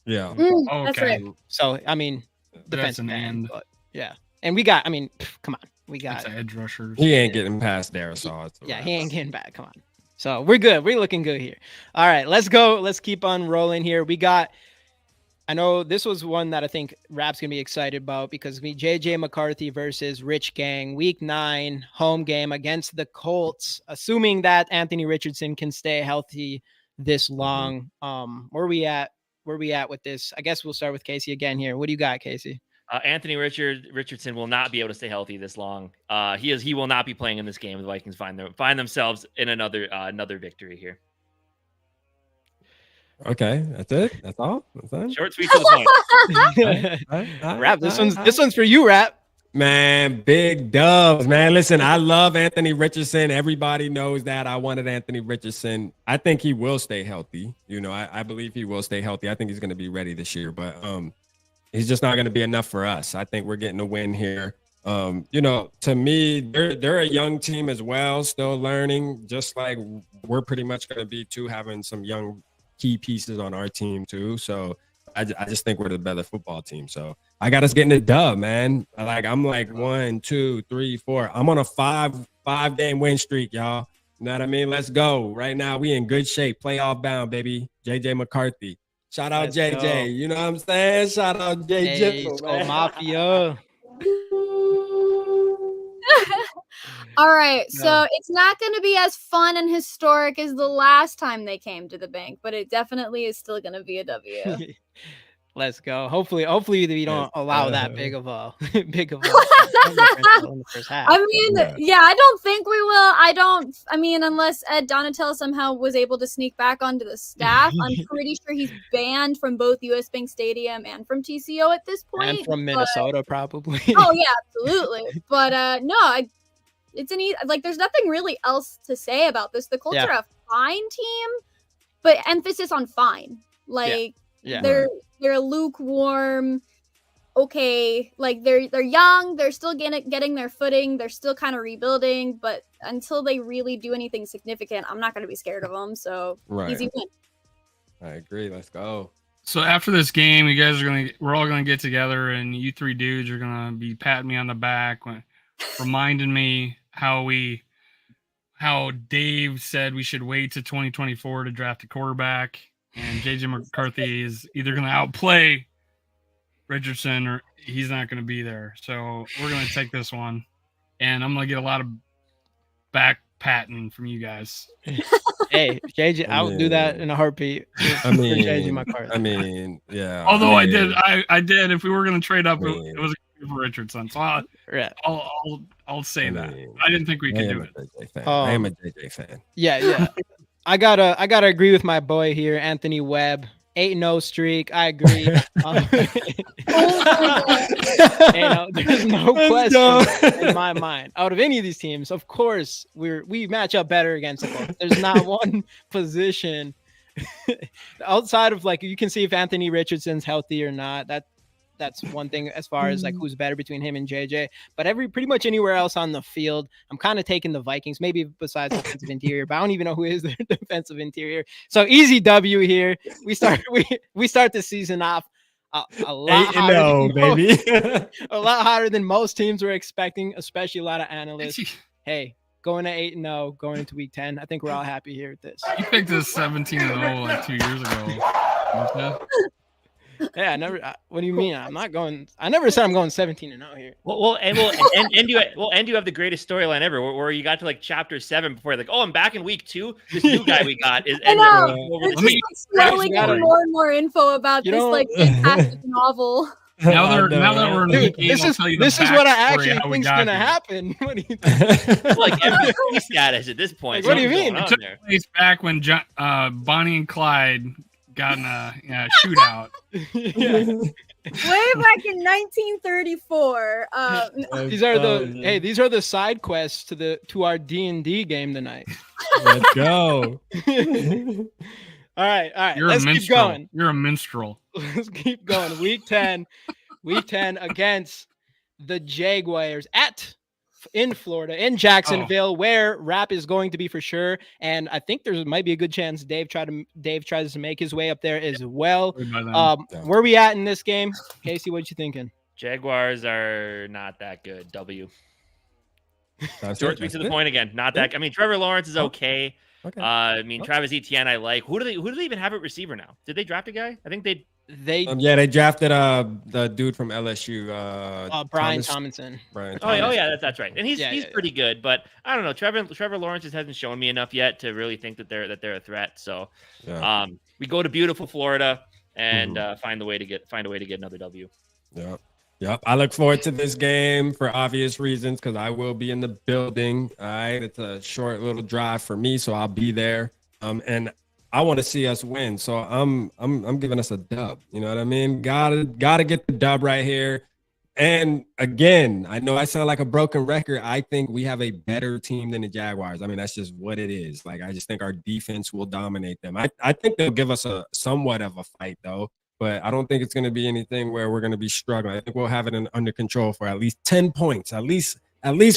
Yeah. Okay. That's right. So I mean, defensive end, but yeah. And we got. I mean, come on, we got that's edge rushers. He ain't getting past Darisaw. Yeah, he ain't getting back. Come on. So we're good. We're looking good here. All right, let's go. Let's keep on rolling here. We got. I know this was one that I think Rap's gonna be excited about because we JJ McCarthy versus Rich Gang, Week 9 home game against the Colts. Assuming that Anthony Richardson can stay healthy this long, where we at with this? I guess we'll start with Casey again here. What do you got, Casey? Anthony Richardson will not be able to stay healthy this long. He will not be playing in this game. The Vikings find themselves in another victory here. Okay, that's it. That's all. Short, sweet to the point. Rap, this one's for you, Rap. Man, big dubs, man. Listen, I love Anthony Richardson. Everybody knows that. I wanted Anthony Richardson. I think he will stay healthy. You know, I believe he will stay healthy. I think he's going to be ready this year, but he's just not going to be enough for us. I think we're getting a win here. You know, to me, they're a young team as well, still learning, just like we're pretty much going to be too, having some young key pieces on our team too. So I just think we're the better football team. So I got us getting a dub, man. I'm like 1, 2, 3, 4. I'm on a five game win streak, y'all. You know what I mean? Let's go. Right now, we in good shape. Playoff bound, baby. JJ McCarthy. Shout out JJ. Go. You know what I'm saying? Shout out JJ. Skol Mafia. All right, so it's not going to be as fun and historic as the last time they came to the bank, but it definitely is still going to be a W. Let's go. Hopefully we don't allow that big of a in the first half. I mean, yeah, I don't think we will. I mean, unless Ed Donatello somehow was able to sneak back onto the staff. I'm pretty sure he's banned from both US Bank Stadium and from TCO at this point. And from Minnesota, probably. Oh, yeah, absolutely. But no, it's there's nothing really else to say about this. The Colts are a fine team, but emphasis on fine. They're lukewarm. Okay, they're young. They're still getting their footing. They're still kind of rebuilding. But until they really do anything significant, I'm not going to be scared of them. So easy win. I agree. Let's go. So after this game, you guys we're all gonna get together, and you three dudes are gonna be patting me on the back, reminding me how Dave said we should wait to 2024 to draft a quarterback, and JJ McCarthy is either going to outplay Richardson or he's not going to be there. So we're going to take this one, and I'm going to get a lot of back patting from you guys. Hey, JJ, I would do that in a heartbeat. JJ McCarthy. I mean, yeah. Although I did. If we were going to trade up, it was for Richardson. So I'll say that. I didn't think we could do it. I am a JJ fan. Yeah. I gotta agree with my boy here, Anthony Webb. 8-0 streak. I agree. There's no question in my mind. Out of any of these teams, of course, we match up better against the Colts. There's not one position outside of like, you can see if Anthony Richardson's healthy or not. That's one thing as far as like who's better between him and JJ. But pretty much anywhere else on the field, I'm kind of taking the Vikings, maybe besides defensive interior, but I don't even know who is their defensive interior. So easy W here. We start the season off a lot hotter baby. A lot hotter than most teams were expecting, especially a lot of analysts. Hey, going to 8-0, going into week 10. I think we're all happy here with this. You picked this 17-0 like 2 years ago. Yeah, I never. What do you mean? I'm not going. I never said I'm going 17-0 here. And you have the greatest storyline ever, where you got to like chapter 7 before you're like, oh, I'm back in week 2. This new guy we got is. I know. We're just slowly getting more and more info about this like fantastic novel. Now that we're in the game, this is what I actually think's gonna happen. What do you think? Like MVP status at this point. Like, what do you mean? It took place back when Bonnie and Clyde got in a shootout. Way back in 1934. These are the side quests to our D&D game tonight. Let's go. All right. Let's keep going. You're a minstrel. Let's keep going. Week 10 against the Jaguars in Florida, in Jacksonville, where Rap is going to be for sure. And I think there might be a good chance Dave tries to make his way up there as well. Where are we at in this game? Casey, what you thinking? Jaguars are not that good. W. Short, sweet to the point again. Not that. I mean, Trevor Lawrence is okay. Travis Etienne, I like. Who do they even have at receiver now? Did they draft a guy? I think they drafted the dude from LSU, Brian Tomlinson. Oh yeah, that's right. And he's pretty good, but I don't know. Trevor Lawrence just hasn't shown me enough yet to really think that they're a threat. So we go to beautiful Florida and find a way to get another W. Yep. I look forward to this game for obvious reasons because I will be in the building. All right. It's a short little drive for me, so I'll be there. And I want to see us win. So I'm giving us a dub. You know what I mean? Gotta get the dub right here. And again, I know I sound like a broken record. I think we have a better team than the Jaguars. I mean, that's just what it is. Like, I just think our defense will dominate them. I think they'll give us a somewhat of a fight though. But I don't think it's going to be anything where we're going to be struggling. I think we'll have it under control for at least 10 points, at least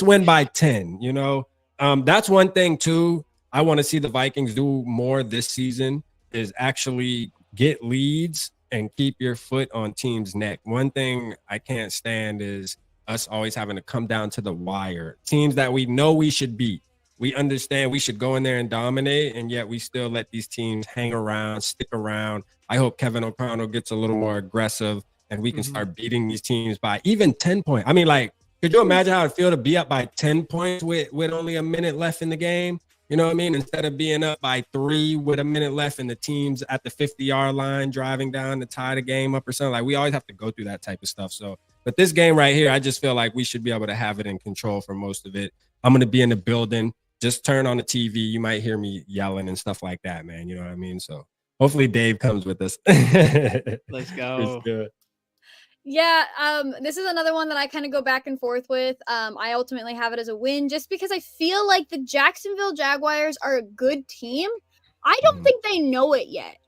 win by 10, you know? That's one thing too. I want to see the Vikings do more this season is actually get leads and keep your foot on teams' neck. One thing I can't stand is us always having to come down to the wire. Teams that we know we should beat. We understand we should go in there and dominate, and yet we still let these teams hang around, stick around. I hope Kevin O'Connell gets a little more aggressive and we can start beating these teams by even 10 points. I mean, like, could you imagine how it feel to be up by 10 points with only a minute left in the game? You know what I mean? Instead of being up by 3 with a minute left and the team's at the 50-yard line driving down to tie the game up or something. Like, we always have to go through that type of stuff. So, but this game right here, I just feel like we should be able to have it in control for most of it. I'm going to be in the building. Just turn on the TV. You might hear me yelling and stuff like that, man. You know what I mean? So hopefully Dave comes with us. Let's go. Yeah, this is another one that I kind of go back and forth with. I ultimately have it as a win just because I feel like the Jacksonville Jaguars are a good team. I don't think they know it yet.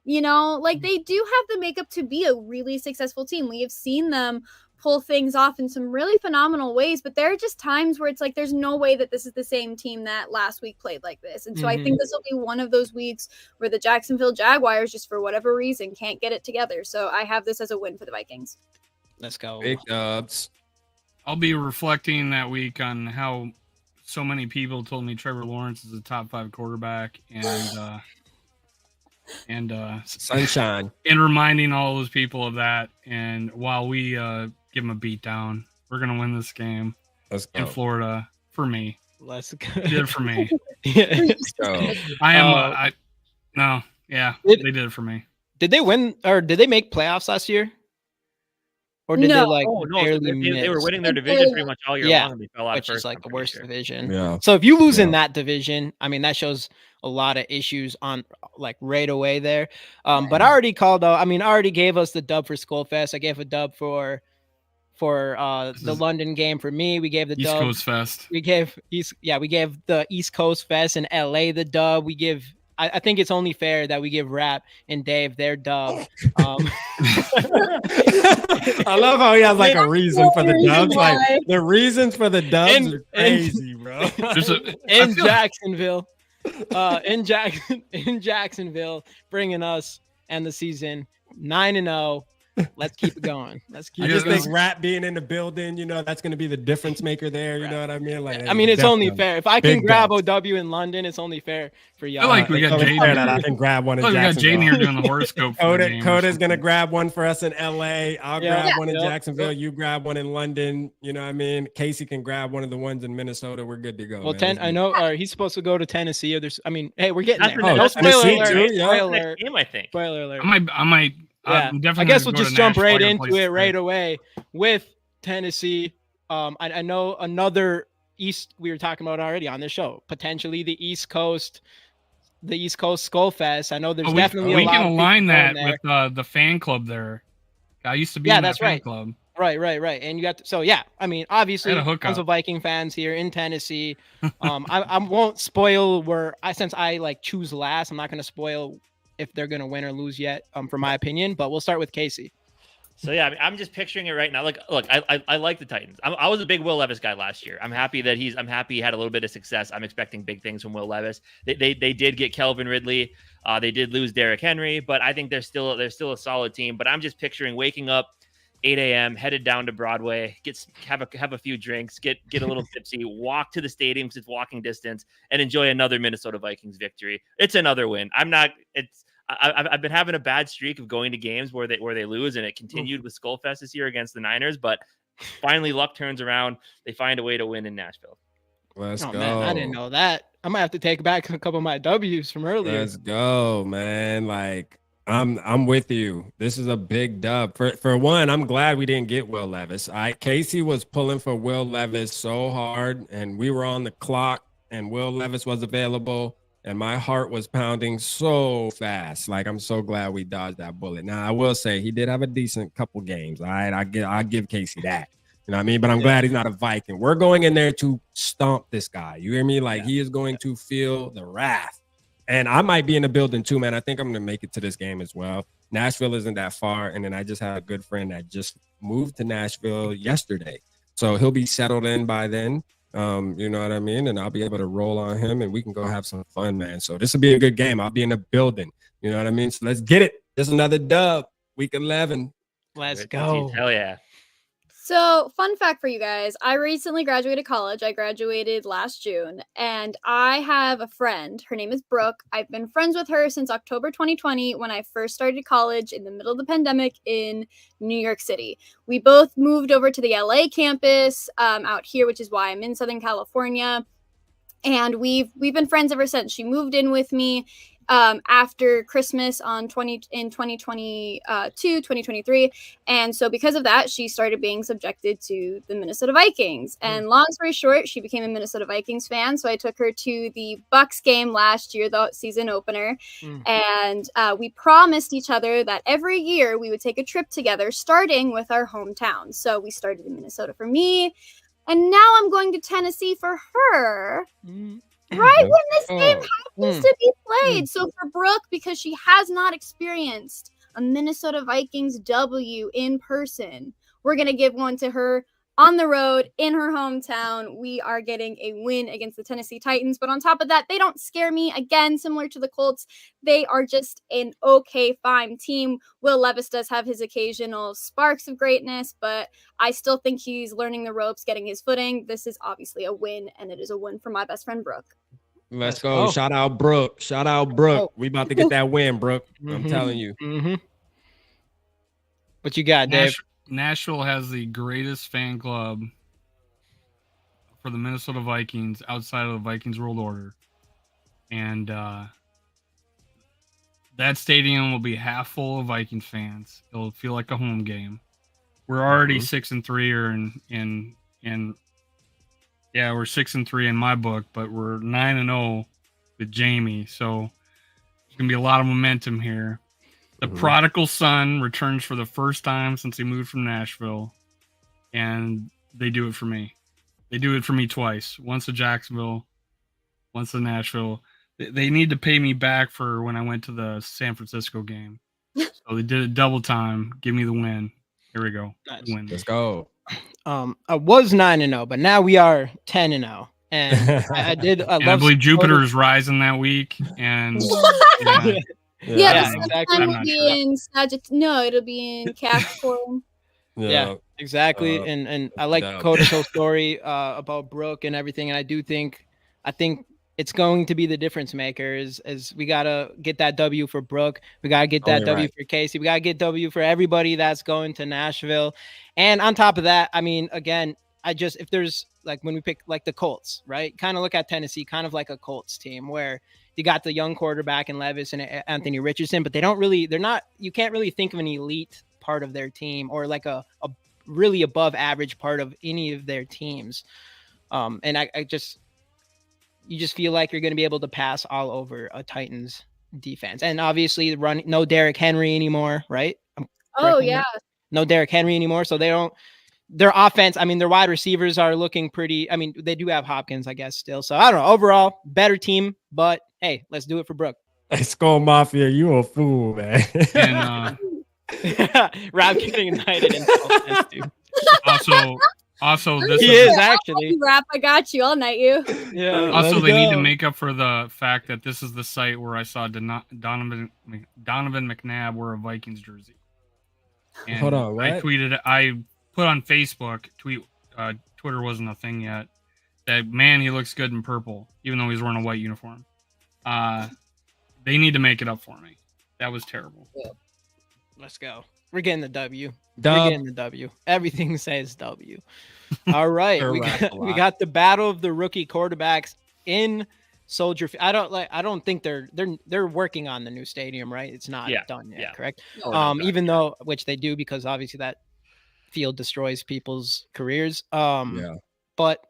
You know, like they do have the makeup to be a really successful team. We have seen them pull things off in some really phenomenal ways, but there are just times where it's like there's no way that this is the same team that last week played like this. And so I think this will be one of those weeks where the Jacksonville Jaguars, just for whatever reason, can't get it together. So I have this as a win for the Vikings. Let's go. Big dubs. I'll be reflecting that week on how so many people told me Trevor Lawrence is a top 5 quarterback and sunshine, and reminding all those people of that. And while we give them a beat down, we're gonna win this game in Florida for me. Let's go. They did it for me. Let's go. They did it for me. Did they win or did they make playoffs last year? Or did they like they were winning their division pretty much all year long, and they fell out which first. Is like the worst division. Yeah. So if you lose in that division, I mean that shows a lot of issues on like right away there. But I already called out. I mean, I already gave us the dub for SKOLFEST. I gave a dub for the London game for me. We gave the East dub. Coast Fest. We gave the East Coast Fest in LA the dub. I think it's only fair that we give Rap and Dave their dub. I love how he has like a reason for the dubs. Like the reasons for the dubs are crazy, bro. In Jacksonville, in Jacksonville, bringing us and the season 9-0. Let's keep it going. I just think Rap being in the building, you know, that's going to be the difference maker there. You know what I mean? Like, I mean, it's only fair. If I can grab OW in London, it's only fair for y'all. I like we got Jaden. I can grab one in We got Jacksonville. Jaden here doing the horoscope. Coda's going to grab one for us in LA. I'll grab one in Jacksonville. You grab one in London. You know what I mean? Casey can grab one of the ones in Minnesota. We're good to go. Well, man. I know he's supposed to go to Tennessee. Or there's, I mean, hey, we're getting there. No spoiler alert. Spoiler alert. I think. Spoiler alert. I might. Yeah, I guess we'll just jump right into it right away with Tennessee. I know another East we were talking about already on this show, potentially the East Coast SKOLFEST. I know there's definitely we can align that with the fan club there. I used to be in that fan club. Right. And you got I mean, obviously tons of Viking fans here in Tennessee. I won't spoil since I like choose last, I'm not going to spoil if they're going to win or lose yet, for my opinion, but we'll start with Casey. So yeah, I mean, I'm just picturing it right now. Look, I like the Titans. I was a big Will Levis guy last year. I'm happy he had a little bit of success. I'm expecting big things from Will Levis. They did get Kelvin Ridley. They did lose Derrick Henry, but I think they're still a solid team. But I'm just picturing waking up 8 a.m., headed down to Broadway, have a few drinks, get a little tipsy, walk to the stadium because it's walking distance, and enjoy another Minnesota Vikings victory. It's another win. I've been having a bad streak of going to games where they lose, and it continued with SKOLFEST this year against the Niners. But finally, luck turns around. They find a way to win in Nashville. Let's go. Man, I didn't know that. I might have to take back a couple of my W's from earlier. Let's go, man. Like I'm with you. This is a big dub. For one, I'm glad we didn't get Will Levis. Casey was pulling for Will Levis so hard, and we were on the clock, and Will Levis was available. And my heart was pounding so fast. Like, I'm so glad we dodged that bullet. Now, I will say he did have a decent couple games. All right, I give Casey that. You know what I mean? But I'm glad he's not a Viking. We're going in there to stomp this guy. You hear me? Like, he is going to feel the wrath. And I might be in the building too, man. I think I'm going to make it to this game as well. Nashville isn't that far. And then I just had a good friend that just moved to Nashville yesterday. So he'll be settled in by then. You know what I mean? And I'll be able to roll on him and we can go have some fun, man. So this will be a good game. I'll be in the building. You know what I mean? So let's get it. Just another dub. Week 11. Let's go. Hell yeah. So, fun fact for you guys, I recently graduated college. I graduated last June, and I have a friend. Her name is Brooke. I've been friends with her since October 2020 when I first started college in the middle of the pandemic in New York City. We both moved over to the LA campus out here, which is why I'm in Southern California. And we've been friends ever since. She moved in with me after Christmas in 2023. And so because of that, she started being subjected to the Minnesota Vikings. And long story short, she became a Minnesota Vikings fan. So I took her to the Bucs game last year, the season opener. And we promised each other that every year we would take a trip together, starting with our hometown. So we started in Minnesota for me. And now I'm going to Tennessee for her. Right when this game happens to be played. So for Brooke, because she has not experienced a Minnesota Vikings W in person, we're going to give one to her on the road in her hometown. We are getting a win against the Tennessee Titans. But on top of that, they don't scare me. Again, similar to the Colts, they are just an okay, fine team. Will Levis does have his occasional sparks of greatness, but I still think he's learning the ropes, getting his footing. This is obviously a win, and it is a win for my best friend, Brooke. Let's go. Shout out Brooke. Shout out Brooke. We about to get that win, Brooke. I'm telling you. What you got, Dave? Nashville has the greatest fan club for the Minnesota Vikings outside of the Vikings World Order. And that stadium will be half full of Vikings fans. It'll feel like a home game. We're already 6-3 or we're 6-3 in my book, but we're 9-0 with Jamie. So there's going to be a lot of momentum here. The prodigal son returns for the first time since he moved from Nashville, and they do it for me. They do it for me twice. Once to Jacksonville, once to Nashville. They need to pay me back for when I went to the San Francisco game. So they did it double time. Give me the win. Here we go. Nice. Win. Let's go. I was 9-0, but now we are 10-0. And I believe Jupiter is rising that week. And yeah, exactly. It'll be in No, it'll be in Capricorn. Yeah, exactly. And I like Koda's whole story about Brooke and everything. And I think it's going to be the difference maker is we got to get that W for Brooke. We got to get that W for Casey. We got to get W for everybody that's going to Nashville. And on top of that, I mean, again, if there's like when we pick like the Colts, right? Kind of look at Tennessee, kind of like a Colts team where you got the young quarterback in Levis and Anthony Richardson, but you can't really think of an elite part of their team or like a really above average part of any of their teams. And you just feel like you're going to be able to pass all over a Titans defense. And obviously no Derrick Henry anymore, right? No Derrick Henry anymore. So their offense, I mean, their wide receivers are looking pretty. I mean, they do have Hopkins, I guess, still. So I don't know. Overall, better team, but hey, let's do it for Brooke. Hey, Skol Mafia, you a fool, man. And Rob getting indicted in SKOLFEST, dude. Also, this is actually rap. I got you. I'll night you. Yeah. Also, they need to make up for the fact that this is the site where I saw Donovan McNabb wear a Vikings jersey. And hold on, what? I put on Facebook, Twitter wasn't a thing yet, that, man, he looks good in purple, even though he's wearing a white uniform. They need to make it up for me. That was terrible. Yeah. Let's go. We're getting the W. Dub. We're getting the W. Everything says W. All right. we got the battle of the rookie quarterbacks in Soldier Field. I don't think they're working on the new stadium, right? It's not done yet, correct? Even though, which they do, because obviously that field destroys people's careers. But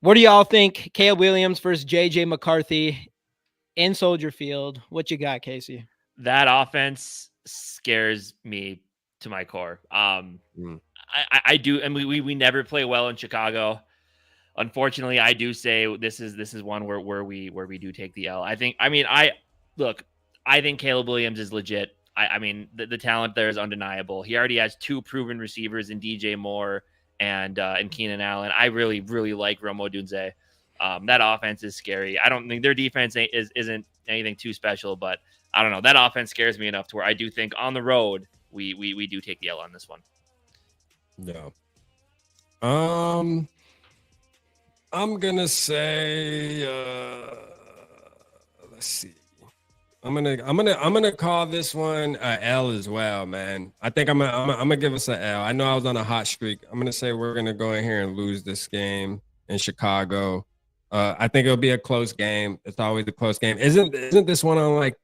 what do y'all think? Caleb Williams versus JJ McCarthy in Soldier Field. What you got, Casey? That offense scares me to my core. I do, and we never play well in Chicago. Unfortunately, I do say this is one where we do take the L. I think Caleb Williams is legit. I mean, the talent there is undeniable. He already has two proven receivers in DJ Moore and Keenan Allen. I really, really like Rome Odunze. That offense is scary. I don't think their defense isn't anything too special, but I don't know. That offense scares me enough to where I do think on the road we do take the L on this one. No. I'm gonna say let's see. I'm gonna call this one a L as well, man. I think I'm gonna give us an L. I know I was on a hot streak. I'm gonna say we're gonna go in here and lose this game in Chicago. I think it'll be a close game. It's always a close game. Isn't this one on like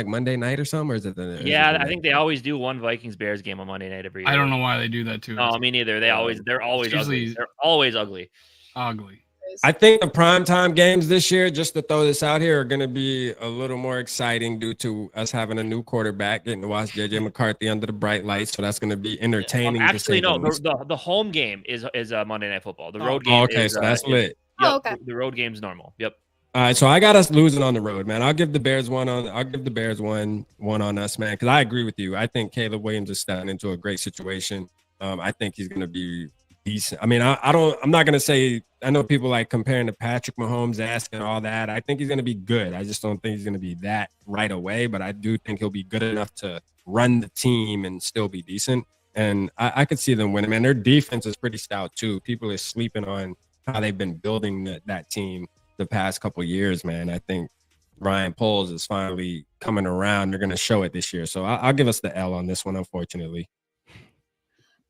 Monday night or something? Or is it I think they always do one Vikings Bears game on Monday night every year. I don't know why they do that too. No, me neither. They're always ugly. They're always ugly. I think the primetime games this year, just to throw this out here, are going to be a little more exciting due to us having a new quarterback, getting to watch JJ McCarthy under the bright lights. So that's going to be entertaining. Actually, no, the home game is Monday Night Football. The road game so that's lit. Yep, okay. The road game's normal. Yep. All right, so I got us losing on the road, man. I'll give the Bears one on us, man, because I agree with you. I think Caleb Williams is stepping into a great situation. I think he's going to be decent. I mean, I'm not going to say, I know people like comparing to Patrick Mahomes, asking all that. I think he's going to be good. I just don't think he's going to be that right away, but I do think he'll be good enough to run the team and still be decent. And I could see them winning, man. Their defense is pretty stout too. People are sleeping on how they've been building that team the past couple of years, man. I think Ryan Poles is finally coming around. They're going to show it this year. So I'll give us the L on this one, unfortunately.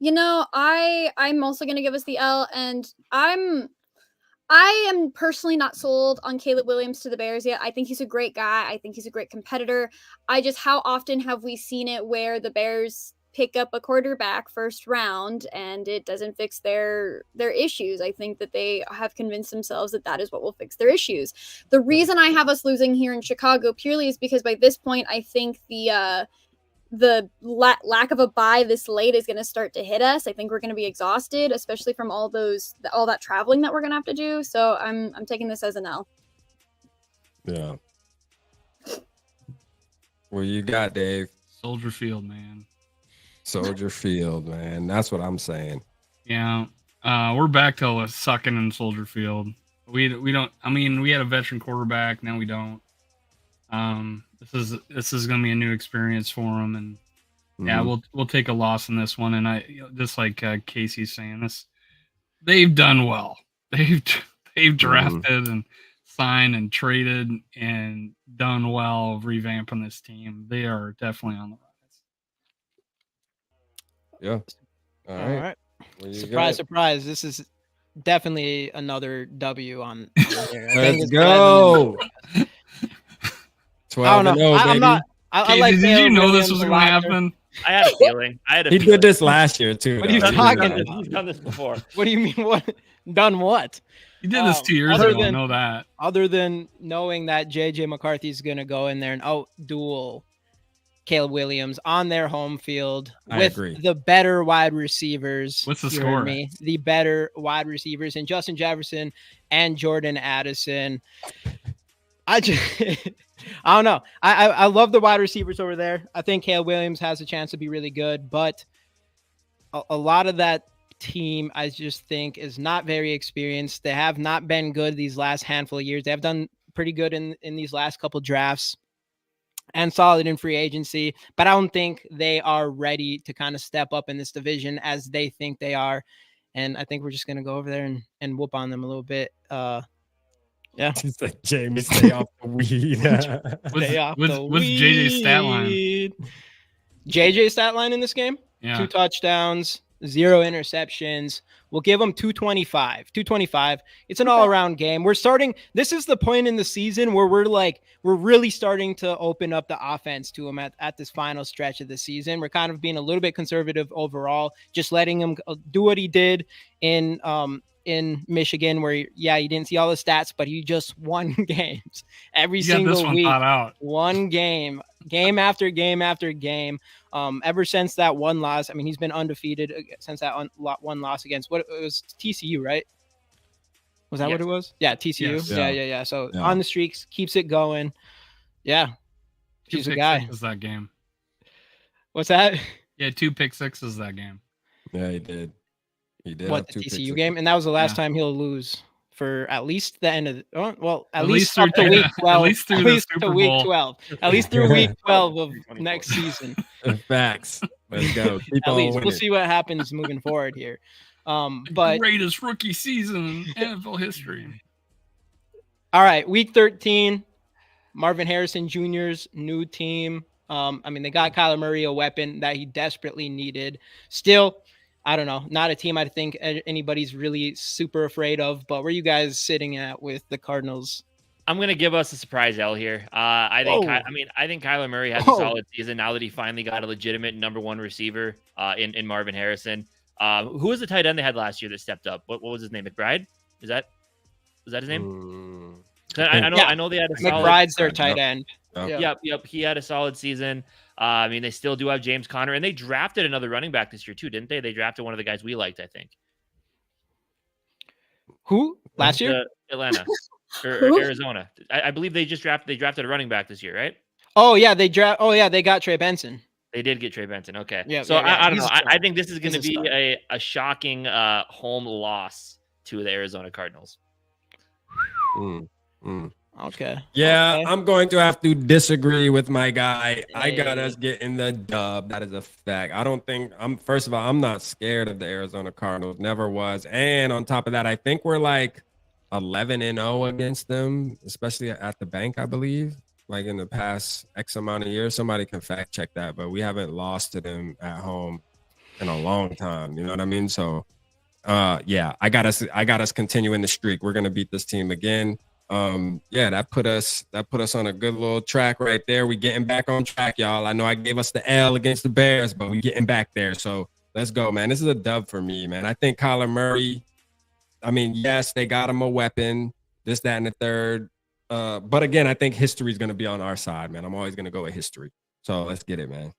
You know, I'm also going to give us the L, and I am personally not sold on Caleb Williams to the Bears yet. I think he's a great guy. I think he's a great competitor. How often have we seen it where the Bears pick up a quarterback first round and it doesn't fix their issues? I think that they have convinced themselves that is what will fix their issues. The reason I have us losing here in Chicago purely is because by this point, I think the lack of a bye this late is going to start to hit us. I think we're going to be exhausted, especially from all that traveling that we're going to have to do. So I'm taking this as an L. Yeah. What you got, Dave? Soldier Field, man. Soldier Field, man. That's what I'm saying. Yeah. We're back to sucking in Soldier Field. We don't. I mean, we had a veteran quarterback. Now we don't. This is gonna be a new experience for them, and yeah, we'll take a loss in this one. And I just like Casey's saying, they've done well. They've drafted and signed and traded and done well revamping this team. They are definitely on the rise. Yeah. All right. Surprise, surprise. This is definitely another W on here. Let's go. 12 I don't know. I'm not. I like. Did you know this was going to happen? I had a feeling. He did this last year too. What are you talking about? He's done this before. What do you mean? What? Done what? He did this 2 years ago. I know that. Other than knowing that JJ McCarthy is going to go in there and outduel Caleb Williams on their home field with the better wide receivers. What's the score? The better wide receivers and Justin Jefferson and Jordan Addison. I don't know. I love the wide receivers over there. I think Caleb Williams has a chance to be really good, but a lot of that team I just think is not very experienced. They have not been good these last handful of years. They have done pretty good in these last couple drafts and solid in free agency, but I don't think they are ready to kind of step up in this division as they think they are. And I think we're just going to go over there and whoop on them a little bit. Yeah. It's like, Jamie, stay off the weed. What's JJ's stat line? JJ's stat line in this game? Yeah. 2 touchdowns, 0 interceptions. We'll give him 225. It's an all-around game. This is the point in the season where we're really starting to open up the offense to him at this final stretch of the season. We're kind of being a little bit conservative overall, just letting him do what he did in Michigan, where he didn't see all the stats, but he just won games every single week. One game after game after game. Ever since that one loss, I mean, he's been undefeated since that one loss against it was TCU, right? Was that what it was? Yeah, TCU. Yes. Yeah. So on the streaks, keeps it going. Yeah, he's a guy. Was that game? What's that? Yeah, 2 pick sixes that game. Yeah, he did. He did. What, the TCU game? And that was the last time he'll lose for at least the end of at least up to week 12. At least to week 12. At least through week 12 of next season. Facts. Let's go. Keep at least. We'll see what happens moving forward here. But greatest rookie season in NFL history. All right, week 13. Marvin Harrison Jr.'s new team. I mean, they got Kyler Murray, a weapon that he desperately needed. Still, I don't know, not a team I think anybody's really super afraid of, but where are you guys sitting at with the Cardinals? I'm going to give us a surprise L here. I think Kyler Murray has a solid season now that he finally got a legitimate number 1 receiver in Marvin Harrison. Who was the tight end they had last year that stepped up? What was his name? McBride? Was that his name? I know they had a solid. McBride's their tight end. Yep. He had a solid season. I mean, they still do have James Conner, and they drafted another running back this year too, didn't they? They drafted one of the guys we liked, I think. Who? Last year? Atlanta or Arizona. I believe they drafted a running back this year, right? Oh yeah, they got Trey Benson. They did get Trey Benson. Okay. Yeah. So I don't know. I think this is going to be a shocking home loss to the Arizona Cardinals. Okay. Yeah, okay. I'm going to have to disagree with my guy. I got us getting the dub. That is a fact. First of all, I'm not scared of the Arizona Cardinals. Never was. And on top of that, I think we're like 11-0 against them, especially at the bank, I believe. Like in the past X amount of years. Somebody can fact check that, but we haven't lost to them at home in a long time. You know what I mean? So yeah, I got us continuing the streak. We're gonna beat this team again. That put us on a good little track right there. We getting back on track, y'all. I know I gave us the L against the Bears, but we getting back there. So let's go, man. This is a dub for me, man. I think Kyler Murray, I mean, yes, they got him a weapon, this, that, and the third. But again, I think history is going to be on our side, man. I'm always going to go with history. So let's get it, man.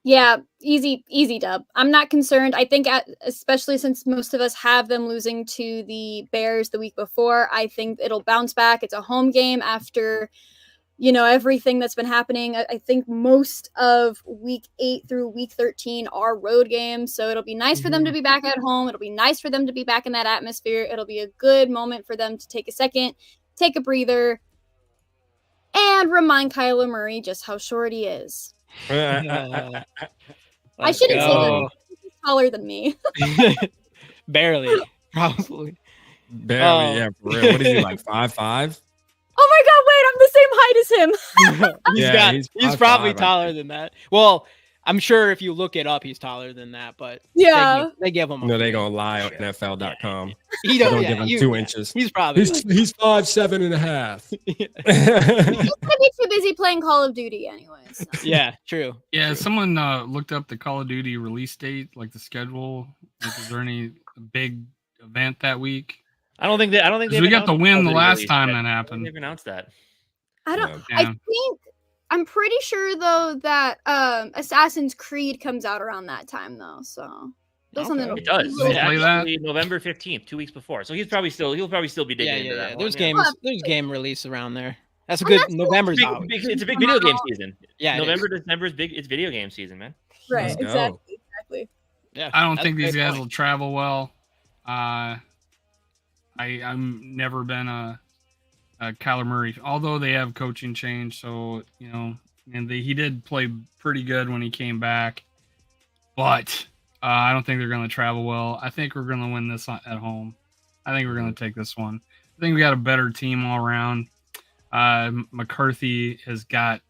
Yeah, easy dub. I'm not concerned. I think, especially since most of us have them losing to the Bears the week before, I think it'll bounce back. It's a home game after, everything that's been happening. I think most of week 8 through week 13 are road games. So it'll be nice for them to be back at home. It'll be nice for them to be back in that atmosphere. It'll be a good moment for them to take a second, take a breather, and remind Kyler Murray just how short he is. I shouldn't say that. He's taller than me. Barely, probably. Barely, yeah, for real. What is he, like 5'5"? Oh my God, wait, I'm the same height as him. He's probably taller than that. Well, I'm sure if you look it up, he's taller than that, but yeah, they give him. No, they gonna lie on NFL.com. He don't give him 2 inches. He's probably he's 5'7.5". He's gonna be too busy playing Call of Duty, anyways. So. Yeah, true. Yeah, someone looked up the Call of Duty release date, like the schedule. Like, is there any big event that week? I don't think we got the win the last time that happened. They've announced that. I don't. Yeah. I'm pretty sure though that Assassin's Creed comes out around that time though. So it does. Play that? November 15th, 2 weeks before. So he'll probably still be digging into that. There's game release around there. That's a good November's out. It's a big video game season. Yeah, November, December is big. It's video game season, man. Right. Exactly. Yeah. I don't think these guys will travel well. I'm never been a Kyler Murray, although they have coaching change. So, and he did play pretty good when he came back, but I don't think they're going to travel well. I think we're going to win this at home. I think we're going to take this one. I think we got a better team all around. McCarthy has got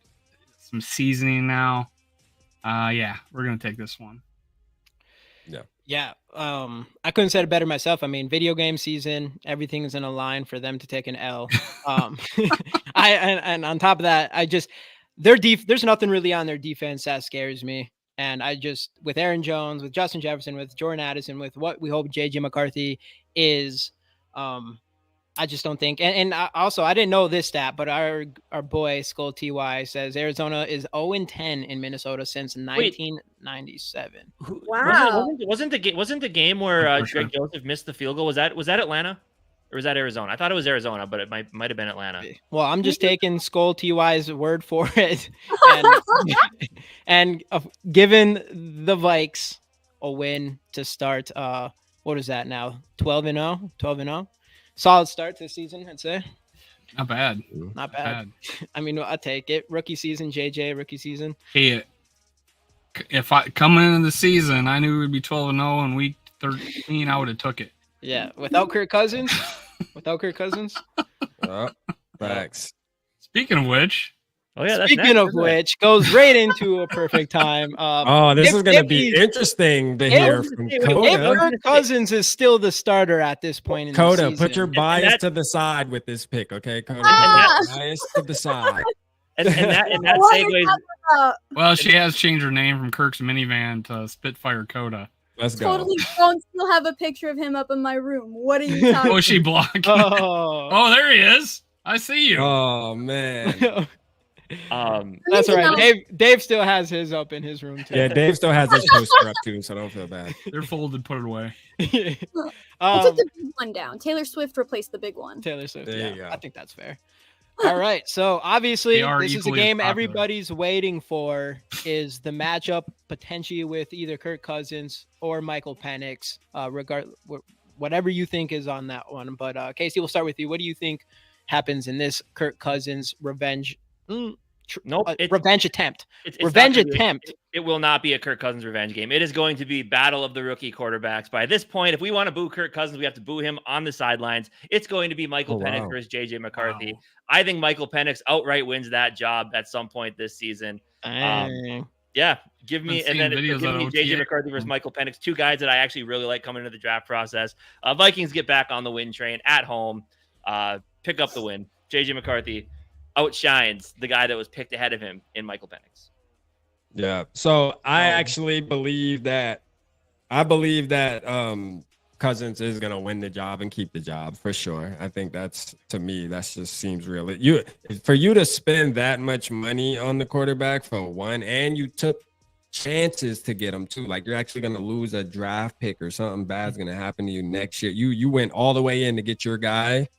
some seasoning now. Yeah, we're going to take this one. Yeah. I couldn't say it better myself. I mean, video game season, everything is in a line for them to take an L. And on top of that, there's nothing really on their defense that scares me. And with Aaron Jones, with Justin Jefferson, with Jordan Addison, with what we hope JJ McCarthy is, I just don't think. And also, I didn't know this stat, but our boy Skol TY says Arizona is 0-10 in Minnesota since 1997. Wow! Wasn't the game where Greg Joseph missed the field goal? Was that Atlanta or was that Arizona? I thought it was Arizona, but it might have been Atlanta. Well, I'm just taking Skol TY's word for it, and given the Vikes a win to start. What is that now? 12-0. Solid start to the season, I'd say. Not bad. Not bad. I mean, I'll take it. Rookie season, JJ, rookie season. Hey, if I coming into the season, I knew it would be 12-0 in week 13, I would have took it. Yeah, without Kirk Cousins. Facts. Speaking of which. Oh yeah. Speaking of which, goes right into a perfect time. This is going to be interesting to hear from Koda. If Kirk Cousins is still the starter at this point in the season. Put your bias to the side with this pick, okay, Koda? Bias to the side. And that segues. Well, she has changed her name from Kirk's minivan to Spitfire Koda. Let's go. Totally don't still have a picture of him up in my room. What are you talking about? She blocked. Oh, there he is. I see you. Oh, man. That's all right. Dave still has his up in his room too. Yeah, Dave still has his poster up too, so don't feel bad. They're folded. Put it away. I took the big one down. Taylor Swift replaced the big one. Taylor Swift. There you go. I think that's fair. All right. So obviously, this is a game everybody's waiting for. Is the matchup potentially with either Kirk Cousins or Michael Penix? Whatever you think is on that one. But Casey, we'll start with you. What do you think happens in this Kirk Cousins revenge? Revenge attempt. It will not be a Kirk Cousins revenge game. It is going to be battle of the rookie quarterbacks. By this point, if we want to boo Kirk Cousins, we have to boo him on the sidelines. It's going to be Michael Penix versus JJ McCarthy. Wow. I think Michael Penix outright wins that job at some point this season. Yeah, give me JJ McCarthy versus Michael Penix, two guys that I actually really like coming into the draft process. Vikings get back on the win train at home, pick up the win. JJ McCarthy outshines the guy that was picked ahead of him in Michael Penix. Yeah. So I actually believe that Cousins is going to win the job and keep the job for sure. I think that just seems real. For you to spend that much money on the quarterback for one, and you took chances to get him too. Like you're actually going to lose a draft pick or something bad's going to happen to you next year. You went all the way in to get your guy.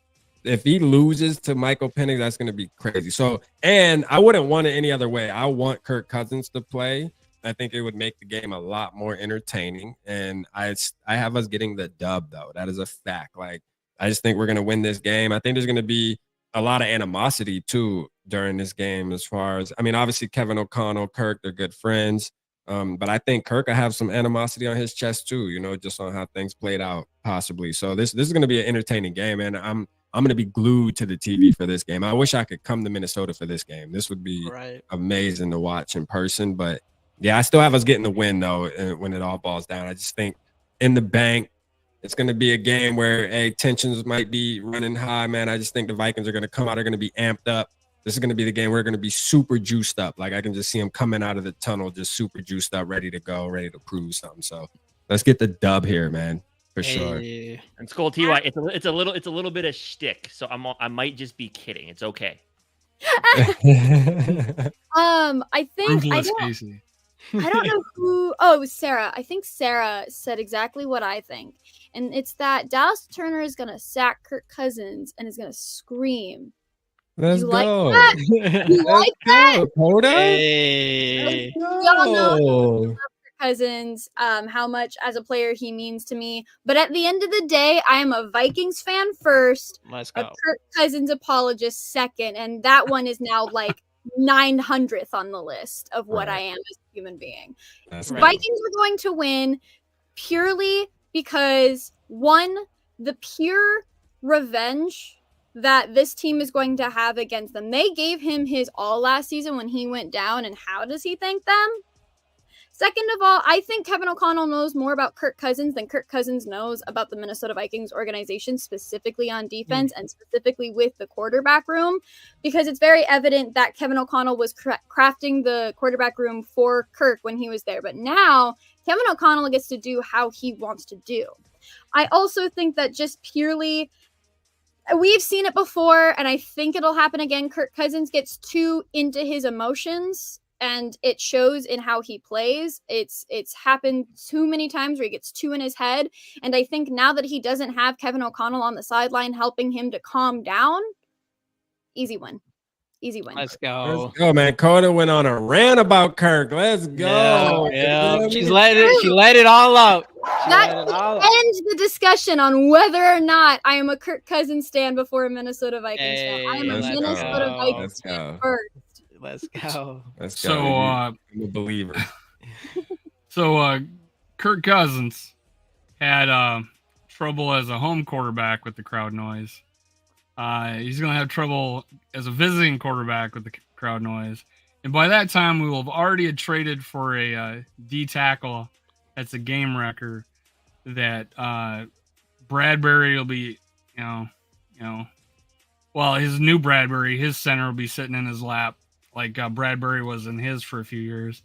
If he loses to Michael Penix, that's going to be crazy. So, and I wouldn't want it any other way. I want Kirk Cousins to play. I think it would make the game a lot more entertaining. And I have us getting the dub, though. That is a fact. Like, I just think we're going to win this game. I think there's going to be a lot of animosity, too, during this game as far as, I mean, obviously, Kevin O'Connell, Kirk, they're good friends. But I think Kirk will have some animosity on his chest, too, you know, just on how things played out, possibly. So this is going to be an entertaining game. And I'm going to be glued to the TV for this game. I wish I could come to Minnesota for this game. This would be amazing to watch in person. But yeah, I still have us getting the win, though, when it all balls down. I just think in the bank, it's going to be a game where tensions might be running high, man. I just think the Vikings are going to come out. They're going to be amped up. This is going to be the game where we're going to be super juiced up. Like I can just see them coming out of the tunnel, just super juiced up, ready to go, ready to prove something. So let's get the dub here, man, for sure. And Skol TY, it's a little bit of shtick. So I might just be kidding. It's okay. I think I don't know who. Oh, it was Sarah. I think Sarah said exactly what I think, and it's that Dallas Turner is gonna sack Kirk Cousins and is gonna scream. Let's you go. Like that? You like that? Koda? Hey. Y'all know Kirk Cousins, how much as a player he means to me. But at the end of the day, I am a Vikings fan first, Let's a go. Kirk Cousins apologist second, and that one is now like 900th on the list of what I am as a human being. Vikings are going to win purely because, one, the pure revenge that this team is going to have against them. They gave him his all last season when he went down, and how does he thank them? Second of all, I think Kevin O'Connell knows more about Kirk Cousins than Kirk Cousins knows about the Minnesota Vikings organization, specifically on defense and specifically with the quarterback room, because it's very evident that Kevin O'Connell was crafting the quarterback room for Kirk when he was there. But now Kevin O'Connell gets to do how he wants to do. I also think that just purely, we've seen it before, and I think it'll happen again. Kirk Cousins gets too into his emotions, and it shows in how he plays. It's happened too many times where he gets too in his head. And I think now that he doesn't have Kevin O'Connell on the sideline helping him to calm down, easy win. Easy win. Let's go. Let's go, man. Koda went on a rant about Kirk. Let's go. Yeah. She let it all out. That ends the discussion on whether or not I am a Kirk Cousins stan before a Minnesota Vikings fan. I am a Minnesota Vikings fan first. Let's go. Let's go. So I'm a believer. So Kirk Cousins had trouble as a home quarterback with the crowd noise. He's going to have trouble as a visiting quarterback with the crowd noise. And by that time, we will have already traded for a D tackle that's a game wrecker that Bradbury will be, well, his new Bradbury, his center will be sitting in his lap like Bradbury was in his for a few years.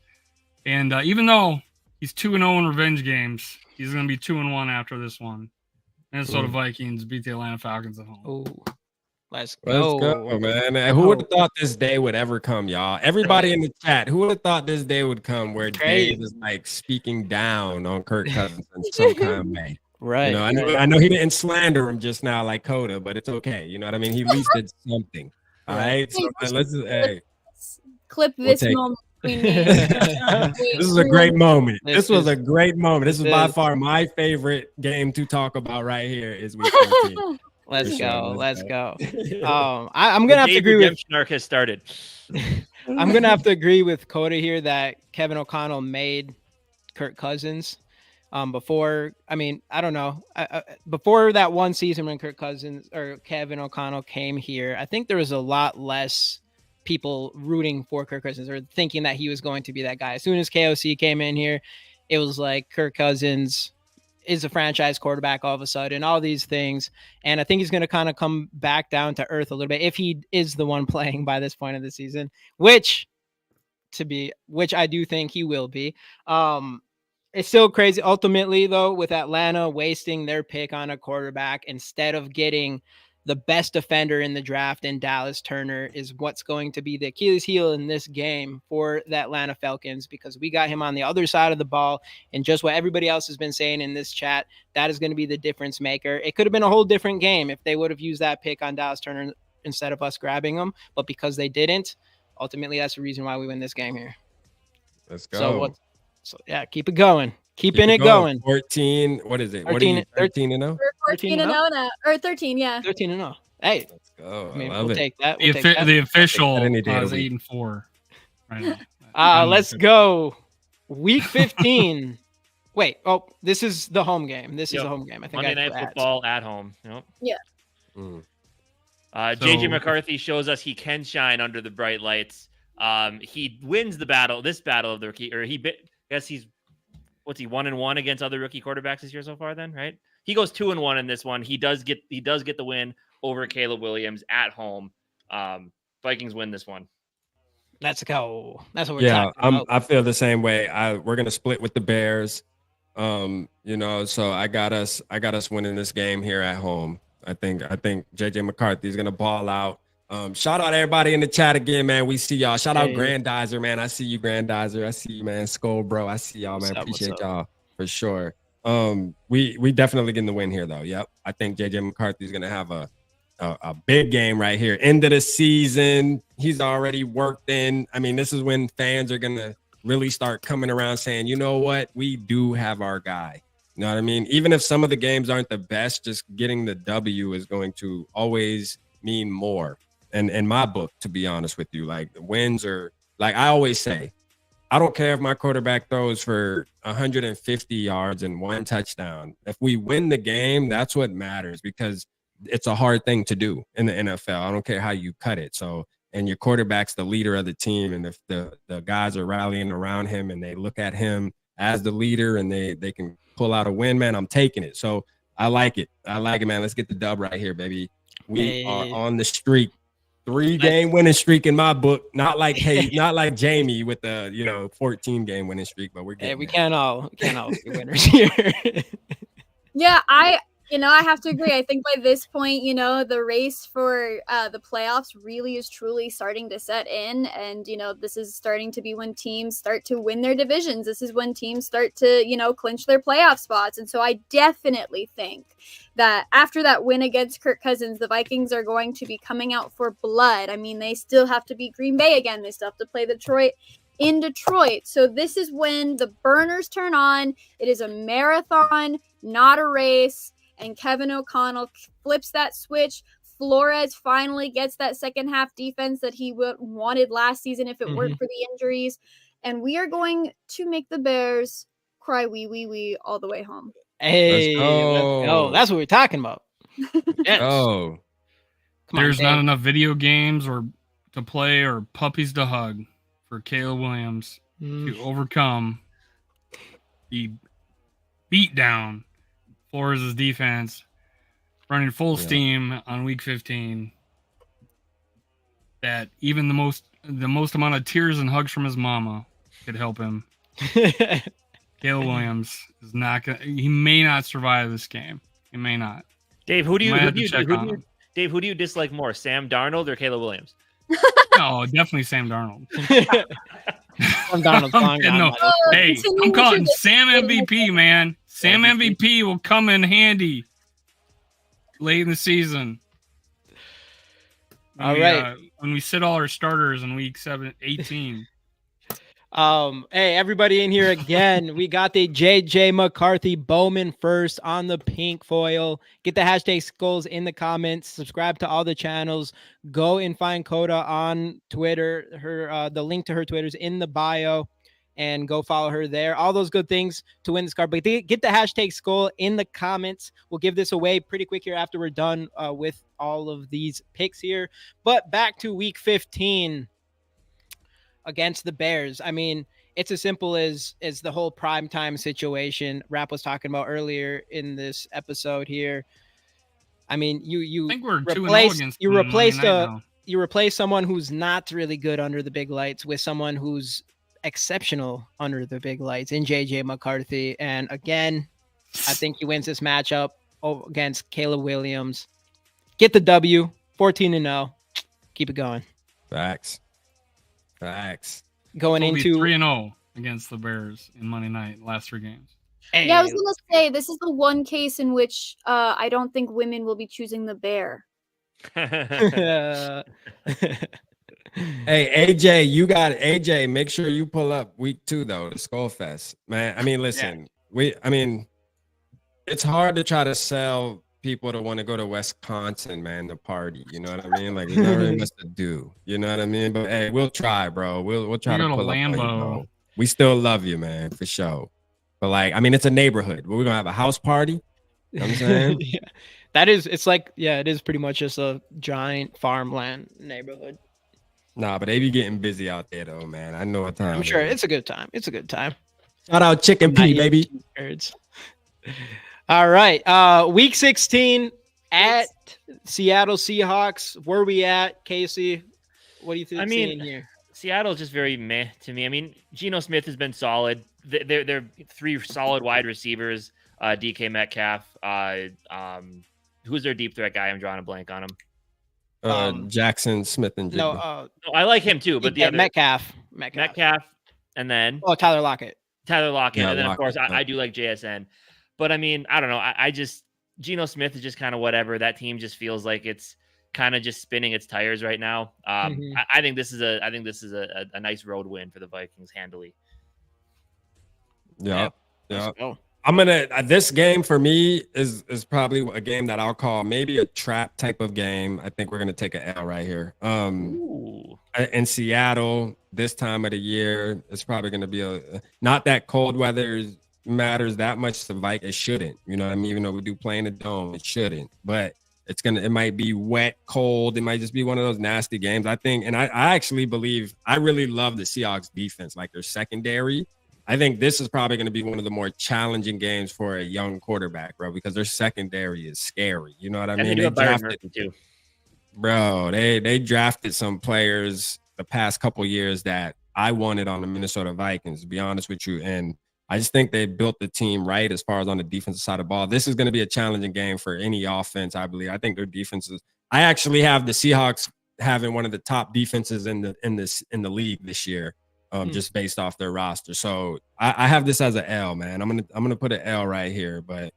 And even though he's 2-0 in revenge games, he's going to be 2-1 after this one. Minnesota Vikings beat the Atlanta Falcons at home. Ooh. Let's go, man. Who would have thought this day would ever come, y'all? Everybody in the chat, who would have thought this day would come where Dave is like speaking down on Kirk Cousins in some kind of way? Right. You know, I know he didn't slander him just now like Koda, but it's okay. You know what I mean? He at least did something. All right. So let's clip this moment. This is a great moment. This was a great moment. This is by far my favorite game to talk about right here. Is week 13. Let's go. I'm gonna have to agree with Snark has started. I'm gonna have to agree with Koda here that Kevin O'Connell made Kirk Cousins. Before, I mean, I don't know. Before that one season when Kirk Cousins or Kevin O'Connell came here, I think there was a lot less people rooting for Kirk Cousins or thinking that he was going to be that guy. As soon as KOC came in here, it was like Kirk Cousins is a franchise quarterback all of a sudden, all these things. And I think he's going to kind of come back down to earth a little bit if he is the one playing by this point of the season, which I do think he will be. It's still crazy. Ultimately, though, with Atlanta wasting their pick on a quarterback instead of getting the best defender in the draft in Dallas Turner is what's going to be the Achilles heel in this game for the Atlanta Falcons, because we got him on the other side of the ball. And just what everybody else has been saying in this chat, that is going to be the difference maker. It could have been a whole different game if they would have used that pick on Dallas Turner instead of us grabbing him. But because they didn't, ultimately, that's the reason why we win this game here. Let's go. So yeah, keep it going. Keeping it going. 14. What is it? 13, 13 and 0? We're 14 and 0 now. Or 13, yeah. 13 and 0. Hey. Let's go. I mean, love we'll it. take that. The official any day of is the week. 8-4 right now. Let's go. Week 15. Wait. Oh, this is the home game. This is the home game. I think Monday Night Football at home. Yep. Yeah. JJ McCarthy shows us he can shine under the bright lights. He wins the battle. This battle of the rookie, or guess he's 1-1 against other rookie quarterbacks this year so far. Then right, he goes 2-1 in this one. He does get the win over Caleb Williams at home. Vikings win this one. Let's go. That's what we're talking about. I feel the same way. We're gonna split with the Bears. So I got us winning this game here at home. I think JJ McCarthy is gonna ball out. Shout out everybody in the chat again, man. We see y'all. Shout out Grandizer, man. I see you, Grandizer. I see you, man. Skol, bro. I see y'all, man. Appreciate y'all for sure. We definitely getting the win here, though. Yep. I think JJ McCarthy is gonna have a big game right here. End of the season. He's already worked in. I mean, this is when fans are gonna really start coming around saying, you know what, we do have our guy. You know what I mean? Even if some of the games aren't the best, just getting the W is going to always mean more. And in my book, to be honest with you, like the wins are, like I always say, I don't care if my quarterback throws for 150 yards and 1 touchdown. If we win the game, that's what matters, because it's a hard thing to do in the NFL. I don't care how you cut it. So, and your quarterback's the leader of the team, and if the guys are rallying around him and they look at him as the leader and they can pull out a win, man, I'm taking it. So I like it. Man. Let's get the dub right here, baby. We are on the streak. 3-game winning streak in my book. Not like Jamie with the 14-game winning streak, but we're getting we can't all be winners here. Yeah, I have to agree. I think by this point, the race for the playoffs really is truly starting to set in. And, this is starting to be when teams start to win their divisions. This is when teams start to, clinch their playoff spots. And so I definitely think that after that win against Kirk Cousins, the Vikings are going to be coming out for blood. I mean, they still have to beat Green Bay again. They still have to play Detroit in Detroit. So this is when the burners turn on. It is a marathon, not a race. And Kevin O'Connell flips that switch. Flores finally gets that second half defense that he wanted last season if it weren't for the injuries. And we are going to make the Bears cry wee all the way home. Hey, let's go. That's what we're talking about. Yes. Oh, there's not enough video games or to play or puppies to hug for Caleb Williams to overcome the beatdown Flores' defense running full steam on week 15. That even the most amount of tears and hugs from his mama could help him. Caleb Williams is not gonna. He may not survive this game. He may not. Dave, who do you dislike more, Sam Darnold or Caleb Williams? No, definitely Sam Darnold. Sam Darnold's hey, I'm calling Sam MVP, man. Sam MVP will come in handy late in the season. When we sit all our starters in week 18. Hey, everybody in here again. We got the JJ McCarthy Bowman first on the pink foil. Get the hashtag Skulls in the comments. Subscribe to all the channels. Go and find Koda on Twitter. The link to her Twitter is in the bio, and go follow her there. All those good things to win this card. But get the hashtag Skol in the comments. We'll give this away pretty quick here after we're done with all of these picks here. But back to week 15. Against the Bears. I mean, it's as simple as the whole primetime situation Rap was talking about earlier in this episode here. I mean, you replace someone who's not really good under the big lights with someone who's exceptional under the big lights in JJ McCarthy. And again, I think he wins this matchup against Caleb Williams. Get the W. 14-0. Keep it going. Facts. Going We'll be into 3-0 against the Bears in Monday night. Last 3 games. Yeah, I was gonna say this is the one case in which I don't think women will be choosing the bear. Hey, AJ, AJ, make sure you pull up week 2 though, the SKOLFEST. Man, I mean, listen, it's hard to try to sell people to want to go to Wisconsin, man, to party. You know what I mean? Like, there's not really much to do. You know what I mean? But hey, we'll try, bro. We'll try to pull up on you, bro. We still love you, man, for sure. But like, I mean, it's a neighborhood. We're gonna have a house party. You know what I'm saying? Yeah. That is, it's like, yeah, it is pretty much just a giant farmland neighborhood. Nah, but they be getting busy out there though, man. I know what time. I'm sure it's a good time. It's a good time. Shout out Chicken P, baby. All right. Week 16 at Seattle Seahawks. Where we at, Casey? What do you think? I mean, here? Seattle's just very meh to me. I mean, Geno Smith has been solid. They're 3 solid wide receivers. DK Metcalf. Who's their deep threat guy? I'm drawing a blank on him. Jackson Smith and no, I like him too, but the other Metcalf, and then Tyler Lockett, and then of course I do like JSN, but I mean I don't know. I just Geno Smith is just kind of whatever. That team just feels like it's kind of just spinning its tires right now. I think this is a nice road win for the Vikings handily. Yeah. I'm gonna this game for me is probably a game that I'll call maybe a trap type of game. I think we're gonna take an L right here. In Seattle this time of the year, it's probably gonna be not that cold weather matters that much to Vike. It shouldn't, you know what I mean? Even though we do play in the dome, it shouldn't. But it might be wet, cold. It might just be one of those nasty games. I think, and I actually believe I really love the Seahawks defense, like their secondary. I think this is probably going to be one of the more challenging games for a young quarterback, bro, because their secondary is scary. You know what I mean? They drafted some players the past couple years that I wanted on the Minnesota Vikings, to be honest with you. And I just think they built the team right as far as on the defensive side of the ball. This is going to be a challenging game for any offense, I believe. I think their defenses. I actually have the Seahawks having one of the top defenses in the league this year. Just based off their roster. So I have this as an L, man. I'm gonna put an L right here, but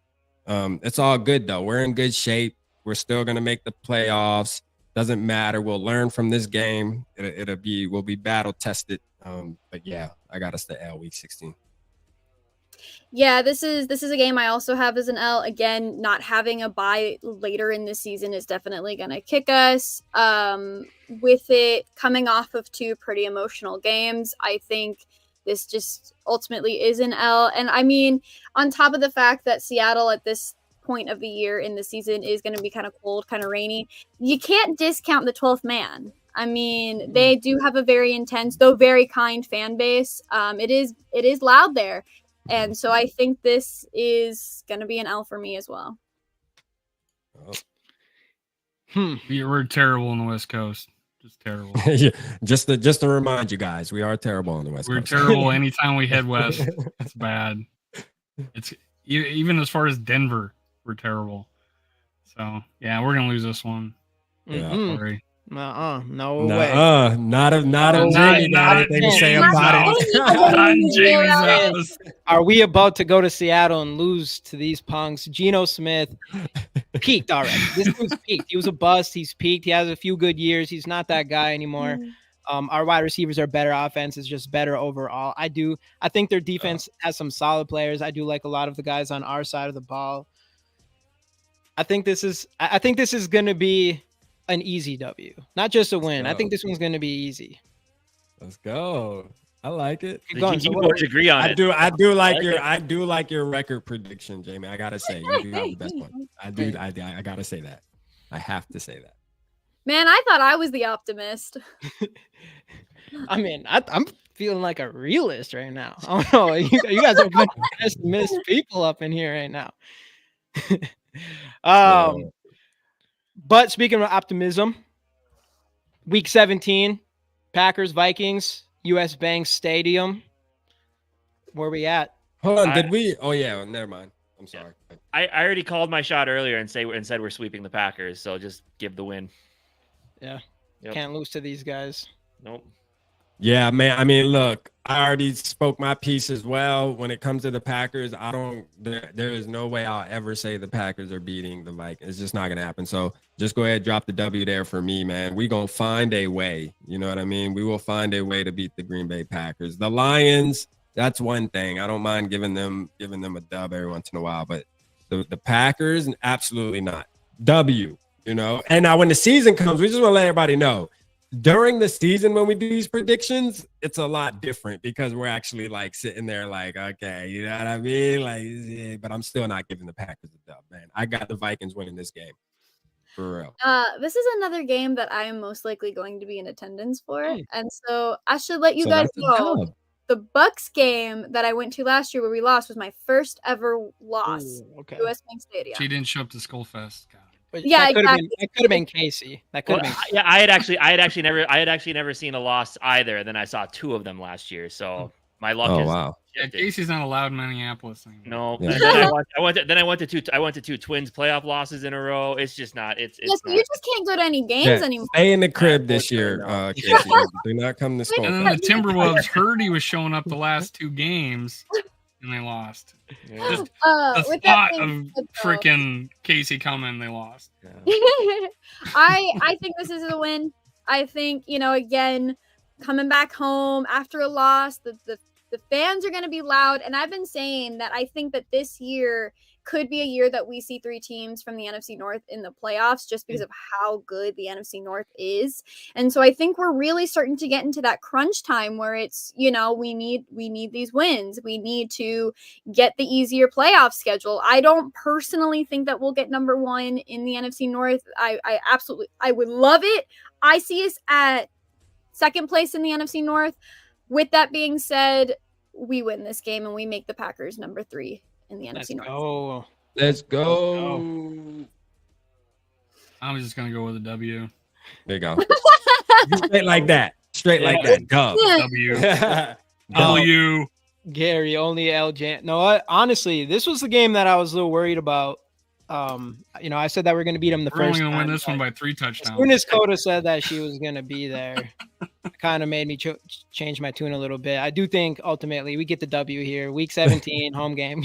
it's all good though. We're in good shape. We're still gonna make the playoffs. Doesn't matter. We'll learn from this game. We'll be battle tested. But yeah, I got us the L week 16. Yeah, this is a game I also have as an L. Again, not having a bye later in the season is definitely going to kick us. With it coming off of 2 pretty emotional games, I think this just ultimately is an L. And I mean, on top of the fact that Seattle at this point of the year in the season is going to be kind of cold, kind of rainy, you can't discount the 12th man. I mean, they do have a very intense, though very kind fan base. It is loud there. And so I think this is going to be an L for me as well. We're terrible on the West Coast. Just terrible. Yeah, just to remind you guys, we are terrible on the West Coast. We're terrible anytime we head west. It's bad. It's even as far as Denver, we're terrible. So yeah, we're gonna lose this one. Yeah. Sorry. No way. Not anything to say about it. Are we about to go to Seattle and lose to these punks? Geno Smith peaked already. This dude's peaked. He was a bust. He's peaked. He has a few good years. He's not that guy anymore. Our wide receivers are better. Offense is just better overall. I think their defense has some solid players. I do like a lot of the guys on our side of the ball. I think this is going to be an easy W, not just a win. I think this one's going to be easy. Let's go. I like it. You both agree on it. I do like your record prediction, Jamie. I gotta say, you do have the best one. I gotta say that. I have to say that. Man, I thought I was the optimist. I mean, I'm feeling like a realist right now. I don't know. You guys are bunch of pessimist people up in here right now. But speaking of optimism, week 17, Packers, Vikings, US Bank Stadium. Where we at? Hold on, did we? Oh yeah, never mind. I'm sorry. I already called my shot earlier and said we're sweeping the Packers. So just give the win. Yeah. Yep. Can't lose to these guys. Nope. Yeah, man. I mean, look, I already spoke my piece as well. When it comes to the Packers, there is no way I'll ever say the Packers are beating the Vikings. It's just not going to happen. So just go ahead, drop the W there for me, man. We're going to find a way. You know what I mean? We will find a way to beat the Green Bay Packers. The Lions, that's one thing. I don't mind giving them a dub every once in a while, but the Packers, absolutely not. W, you know? And now when the season comes, we just want to let everybody know, during the season when we do these predictions, it's a lot different because we're actually like sitting there like, okay, you know what I mean? Like, yeah, but I'm still not giving the Packers a dub, man. I got the Vikings winning this game. For real. This is another game that I am most likely going to be in attendance for. And so I should let you guys know the Bucks game that I went to last year where we lost was my first ever loss. Okay. US Bank Stadium. She didn't show up to SKOLFEST. Yeah, that could have been Casey. That could have been. Yeah, I had actually never seen a loss either. Then I saw 2 of them last year, so my luck is. Wow. Yeah, Casey's not allowed in Minneapolis anymore. No, Yeah. and then I went to 2 Twins playoff losses in a row. It's just not. It's Yes, not. you just can't go to any games anymore. Stay in the crib this year, Casey. Do not come to school. And then the Timberwolves heard he was showing up the last 2 games, and they lost. Yeah. Just the with that thought being of said, though, freaking Casey coming, they lost. I think this is a win. I think, again, coming back home after a loss, the fans are going to be loud. And I've been saying that I think that this year could be a year that we see 3 teams from the NFC North in the playoffs just because of how good the NFC North is. And so I think we're really starting to get into that crunch time where it's, we need these wins. We need to get the easier playoff schedule. I don't personally think that we'll get number 1 in the NFC North. I would love it. I see us at 2nd place in the NFC North. With that being said, we win this game and we make the Packers number 3 in the NFC North. Let's go. I'm just gonna go with a W. There you go. Straight like that. Straight like that. Go. W. W. Gary, only LJ. No, honestly, this was the game that I was a little worried about. I said that we're going to beat them the We're first only gonna time. win this one by 3 As touchdowns. soon as Koda said that she was going to be there, it kind of made me change my tune a little bit. I do think ultimately we get the W here. Week 17 home game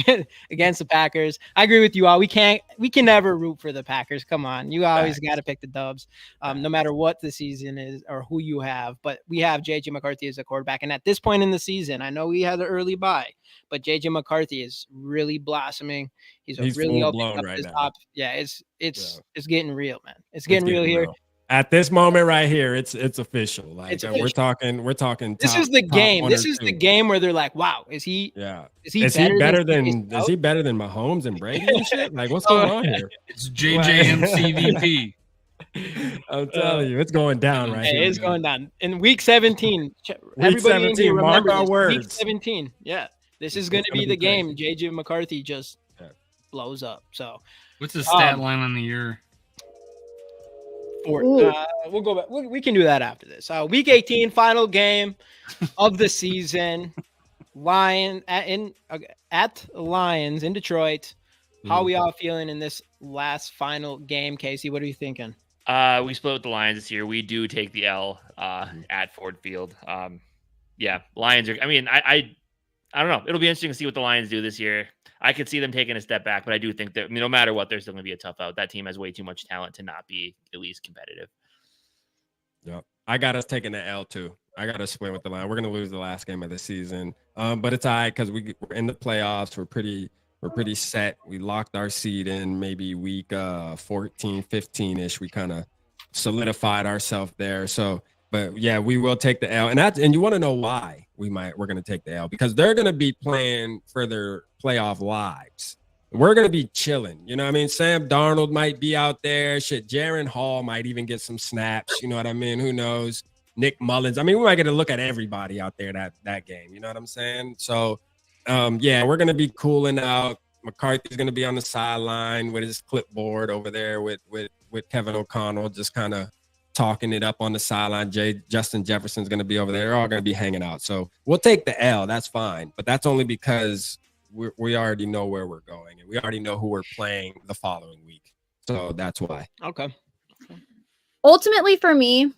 against the Packers. I agree with you all. We can never root for the Packers. Come on. You always got to pick the dubs, no matter what the season is or who you have. But we have JJ McCarthy as a quarterback. And at this point in the season, I know we had an early bye, but JJ McCarthy is really blossoming. He's really opening up his top. Yeah, it's getting real, man. It's getting real here. At this moment right here, it's official. Like It's official. we're talking. This is the game. This is the game where they're like, "Wow, is he better than Mahomes and Brady and shit? Like, what's going on here?" It's JJMCVP. I'm telling you, it's going down right here. It's going down in week 17. Everybody 17, in here mark remember our this. words. Week 17. Yeah, this is going to be the game. JJ McCarthy just blows up. So, What's the stat line on the year? We'll go back. We can do that after this. Week 18, final game of the season. At Lions in Detroit. How are we all feeling in this last final game, Casey? What are you thinking? We split with the Lions this year. We do take the L at Ford Field. Lions are. I mean, I don't know. It'll be interesting to see what the Lions do this year. I could see them taking a step back, but I do think that no matter what, there's still going to be a tough out. That team has way too much talent to not be at least competitive. Yep. I got us taking the L too. I got us split with the Lions. We're going to lose the last game of the season, but it's all right because we're in the playoffs. We're pretty set. We locked our seed in maybe week 14, 15-ish. We kind of solidified ourselves there. So, but yeah, we will take the L. And you want to know why we're going to take the L, because they're going to be playing for their playoff lives. We're going to be chilling. You know what I mean? Sam Darnold might be out there. Shit, Jaron Hall might even get some snaps. You know what I mean? Who knows? Nick Mullins. I mean, we might get to look at everybody out there that game. You know what I'm saying? So, we're going to be cooling out. McCarthy's going to be on the sideline with his clipboard over there with Kevin O'Connell, just kind of talking it up on the sideline. Justin Jefferson's going to be over there. They're all going to be hanging out. So we'll take the L. That's fine. But that's only because we already know where we're going, and we already know who we're playing the following week. So that's why. Okay. Ultimately, for me,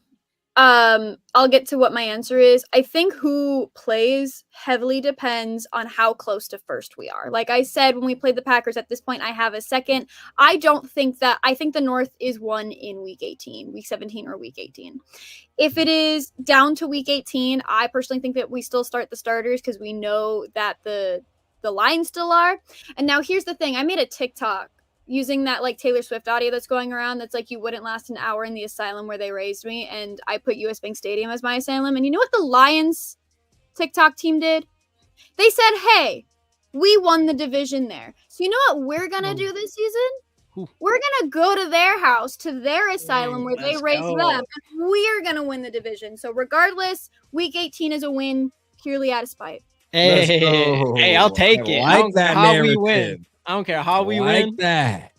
I'll get to what my answer is. I think who plays heavily depends on how close to first we are. Like I said, when we played the Packers, at this point, I have a second. I think the North is won in week 18, week 17, or week 18. If it is down to week 18, I personally think that we still start the starters because we know that the Lions still are. And now here's the thing. I made a TikTok using that like Taylor Swift audio that's going around that's like, you wouldn't last an hour in the asylum where they raised me, and I put US Bank Stadium as my asylum. And you know what the Lions TikTok team did? They said, hey, we won the division there. So you know what we're gonna do this season? We're gonna go to their house, to their asylum where they raised them, and we're gonna win the division. So regardless, week 18 is a win purely out of spite. Hey, I'll take it. I don't care how we win. I don't care how we win. That.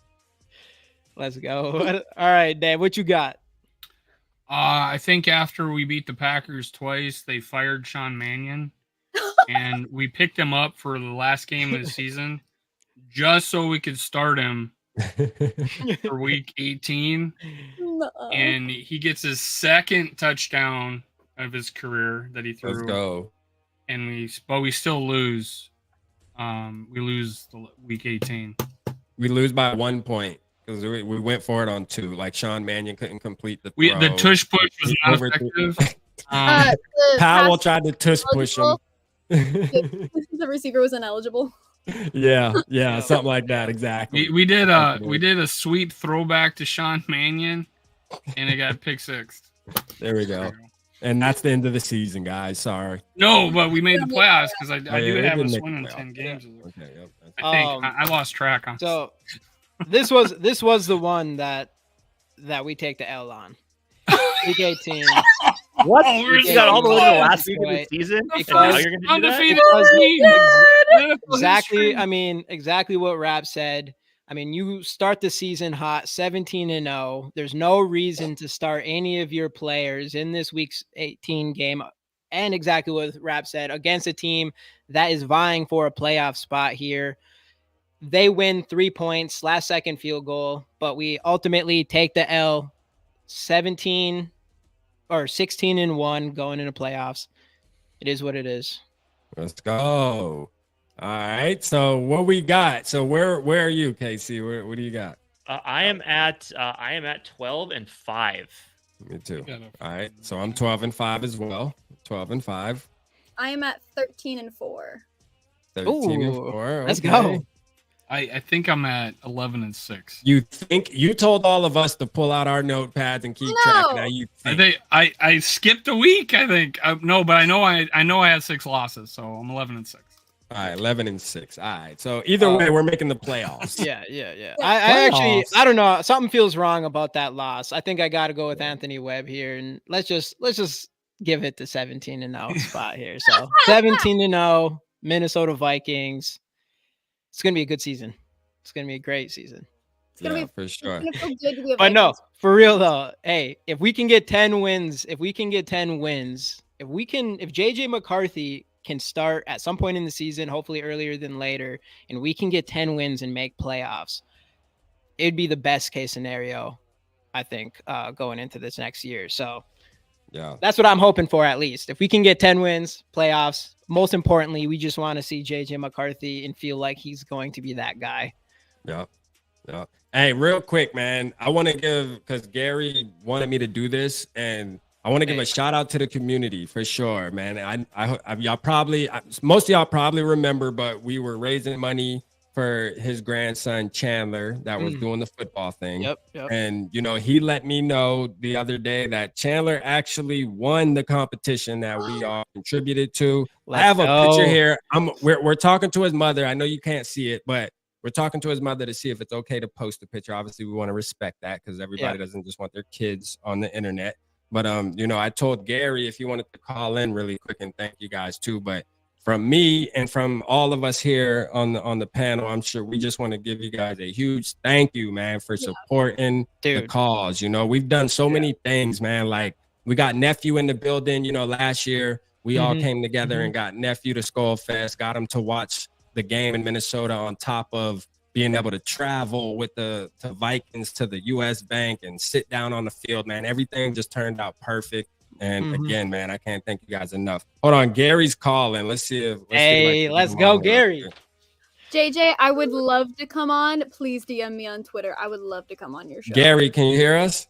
Let's go. All right, Dave, what you got? I think after we beat the Packers twice, they fired Sean Mannion, and we picked him up for the last game of the season just so we could start him for week 18. No. And he gets his second touchdown of his career that he threw. Let's go. And we still lose. We lose the week 18. We lose by 1 point because we went for it on 2. Like Sean Mannion couldn't complete the throw. The tush push was not effective. Powell tried to tush push him. The receiver was ineligible. Yeah, something like that. Exactly. We did a sweet throwback to Sean Mannion, and it got pick six. There we go. And that's the end of the season, guys. Sorry. No, but we made the playoffs because I do have us winning 10 games. Okay, yep. I think I lost track on. So this was the one that we take the L on. Week 18. What? You got all the way to the last week of the season? Because you're gonna do undefeated. Exactly what Rap said. I mean, you start the season hot, 17-0. There's no reason to start any of your players in this week's 18 game. And exactly what Rap said, against a team that is vying for a playoff spot here. They win 3 points, last second field goal, but we ultimately take the L, 16-1 going into playoffs. It is what it is. Let's go. All right. So what we got? So where are you, Casey? What do you got? I am at 12-5. Me too. All right. So I'm 12-5 as well. 12-5. I am at 13-4. 13-4. Let's go. I think I'm at 11-6. You think you told all of us to pull out our notepads and keep track? Now you think. I skipped a week. I think no, but I know I had 6 losses, so I'm 11-6. All right, 11-6. All right. So either way, we're making the playoffs. Yeah. I actually, I don't know. Something feels wrong about that loss. I think I got to go with Anthony Webb here, and let's just give it the 17-0 spot here. So 17-0, Minnesota Vikings. It's gonna be a good season. It's gonna be a great season. Yeah, for sure. But no, for real though. Hey, if we can get 10 wins, if JJ McCarthy can start at some point in the season, hopefully earlier than later, and we can get 10 wins and make playoffs, it'd be the best case scenario, I think, going into this next year. So yeah, that's what I'm hoping for, at least. If we can get 10 wins, playoffs, most importantly, we just want to see JJ McCarthy and feel like he's going to be that guy. Yeah. Hey, real quick, man, I want to give, because Gary wanted me to do this, and I want to give a shout out to the community for sure, man. Y'all probably, most of y'all probably remember, but we were raising money for his grandson Chandler that was doing the football thing. Yep. And he let me know the other day that Chandler actually won the competition that we all contributed to. I have a picture here. We're talking to his mother. I know you can't see it, but we're talking to his mother to see if it's okay to post a picture. Obviously, we want to respect that because everybody doesn't just want their kids on the internet. But I told Gary if you wanted to call in really quick, and thank you guys too. But from me and from all of us here on the panel, I'm sure we just want to give you guys a huge thank you, man, for supporting the cause. We've done so many things, man. Like we got Nephew in the building. Last year we all came together and got Nephew to SKOLFEST, got him to watch the game in Minnesota on top of being able to travel with the Vikings to the U.S. Bank and sit down on the field, man. Everything just turned out perfect. And again, man, I can't thank you guys enough. Hold on, Gary's calling. Let's see if let's go, Gary. JJ, I would love to come on. Please DM me on Twitter. I would love to come on your show. Gary, can you hear us?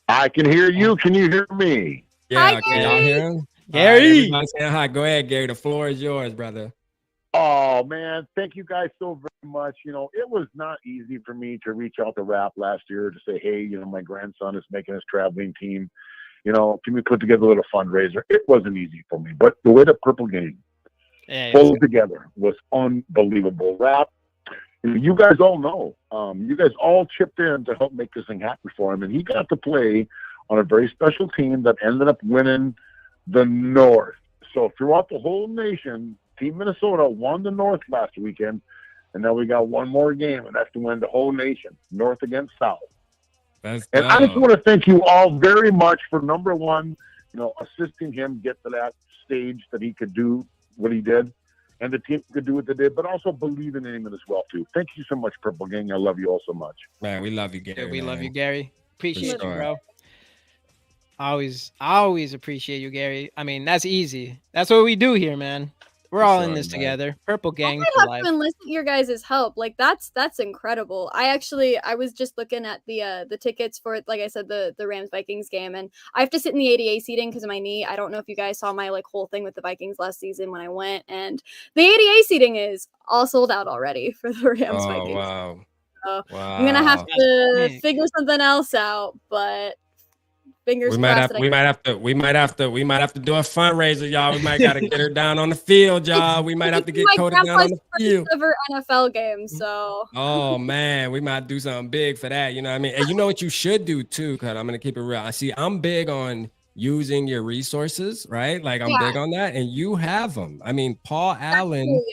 I can hear you. Can you hear me? Yeah, Hi, can y'all hear him? Gary. Right, saying hi. Go ahead, Gary. The floor is yours, brother. Oh, man. Thank you guys so very much. You know, it was not easy for me to reach out to Rap last year to say, hey, you know, my grandson is making his traveling team. You know, can we put together a little fundraiser? It wasn't easy for me. But the way the Purple Gang pulled together was unbelievable. Rap, you guys all know. You guys all chipped in to help make this thing happen for him. And he got to play on a very special team that ended up winning the North. So throughout the whole nation, Team Minnesota won the North last weekend, and now we got one more game, and that's to win the whole nation, North against South. And I just want to thank you all very much for, number one, you know, assisting him get to that stage that he could do what he did, and the team could do what they did, but also believing in him as well, too. Thank you so much, Purple Gang. I love you all so much. Man, we love you, Gary. We love you, Gary. Appreciate you, sure. bro. Always appreciate you, Gary. I mean, that's easy. That's what we do here, man. We're all in this together. Purple Gang for life. I have to enlist your guys' help. Like that's incredible. I was just looking at the tickets for, like I said, the Rams Vikings game, and I have to sit in the ADA seating because of my knee. I don't know if you guys saw my like whole thing with the Vikings last season when I went, and the ADA seating is all sold out already for the Rams Vikings. Wow. So I'm gonna have to figure something else out, but fingers crossed. We might have to do a fundraiser, y'all. We might got to get her down on the field, y'all. We might have to get Koda down on the field. Ever NFL game, so. Oh man, we might do something big for that. You know what I mean? And you know what you should do too, because I'm gonna keep it real. I see. I'm big on using your resources, right? Like I'm big on that, and you have them. I mean, Paul Allen.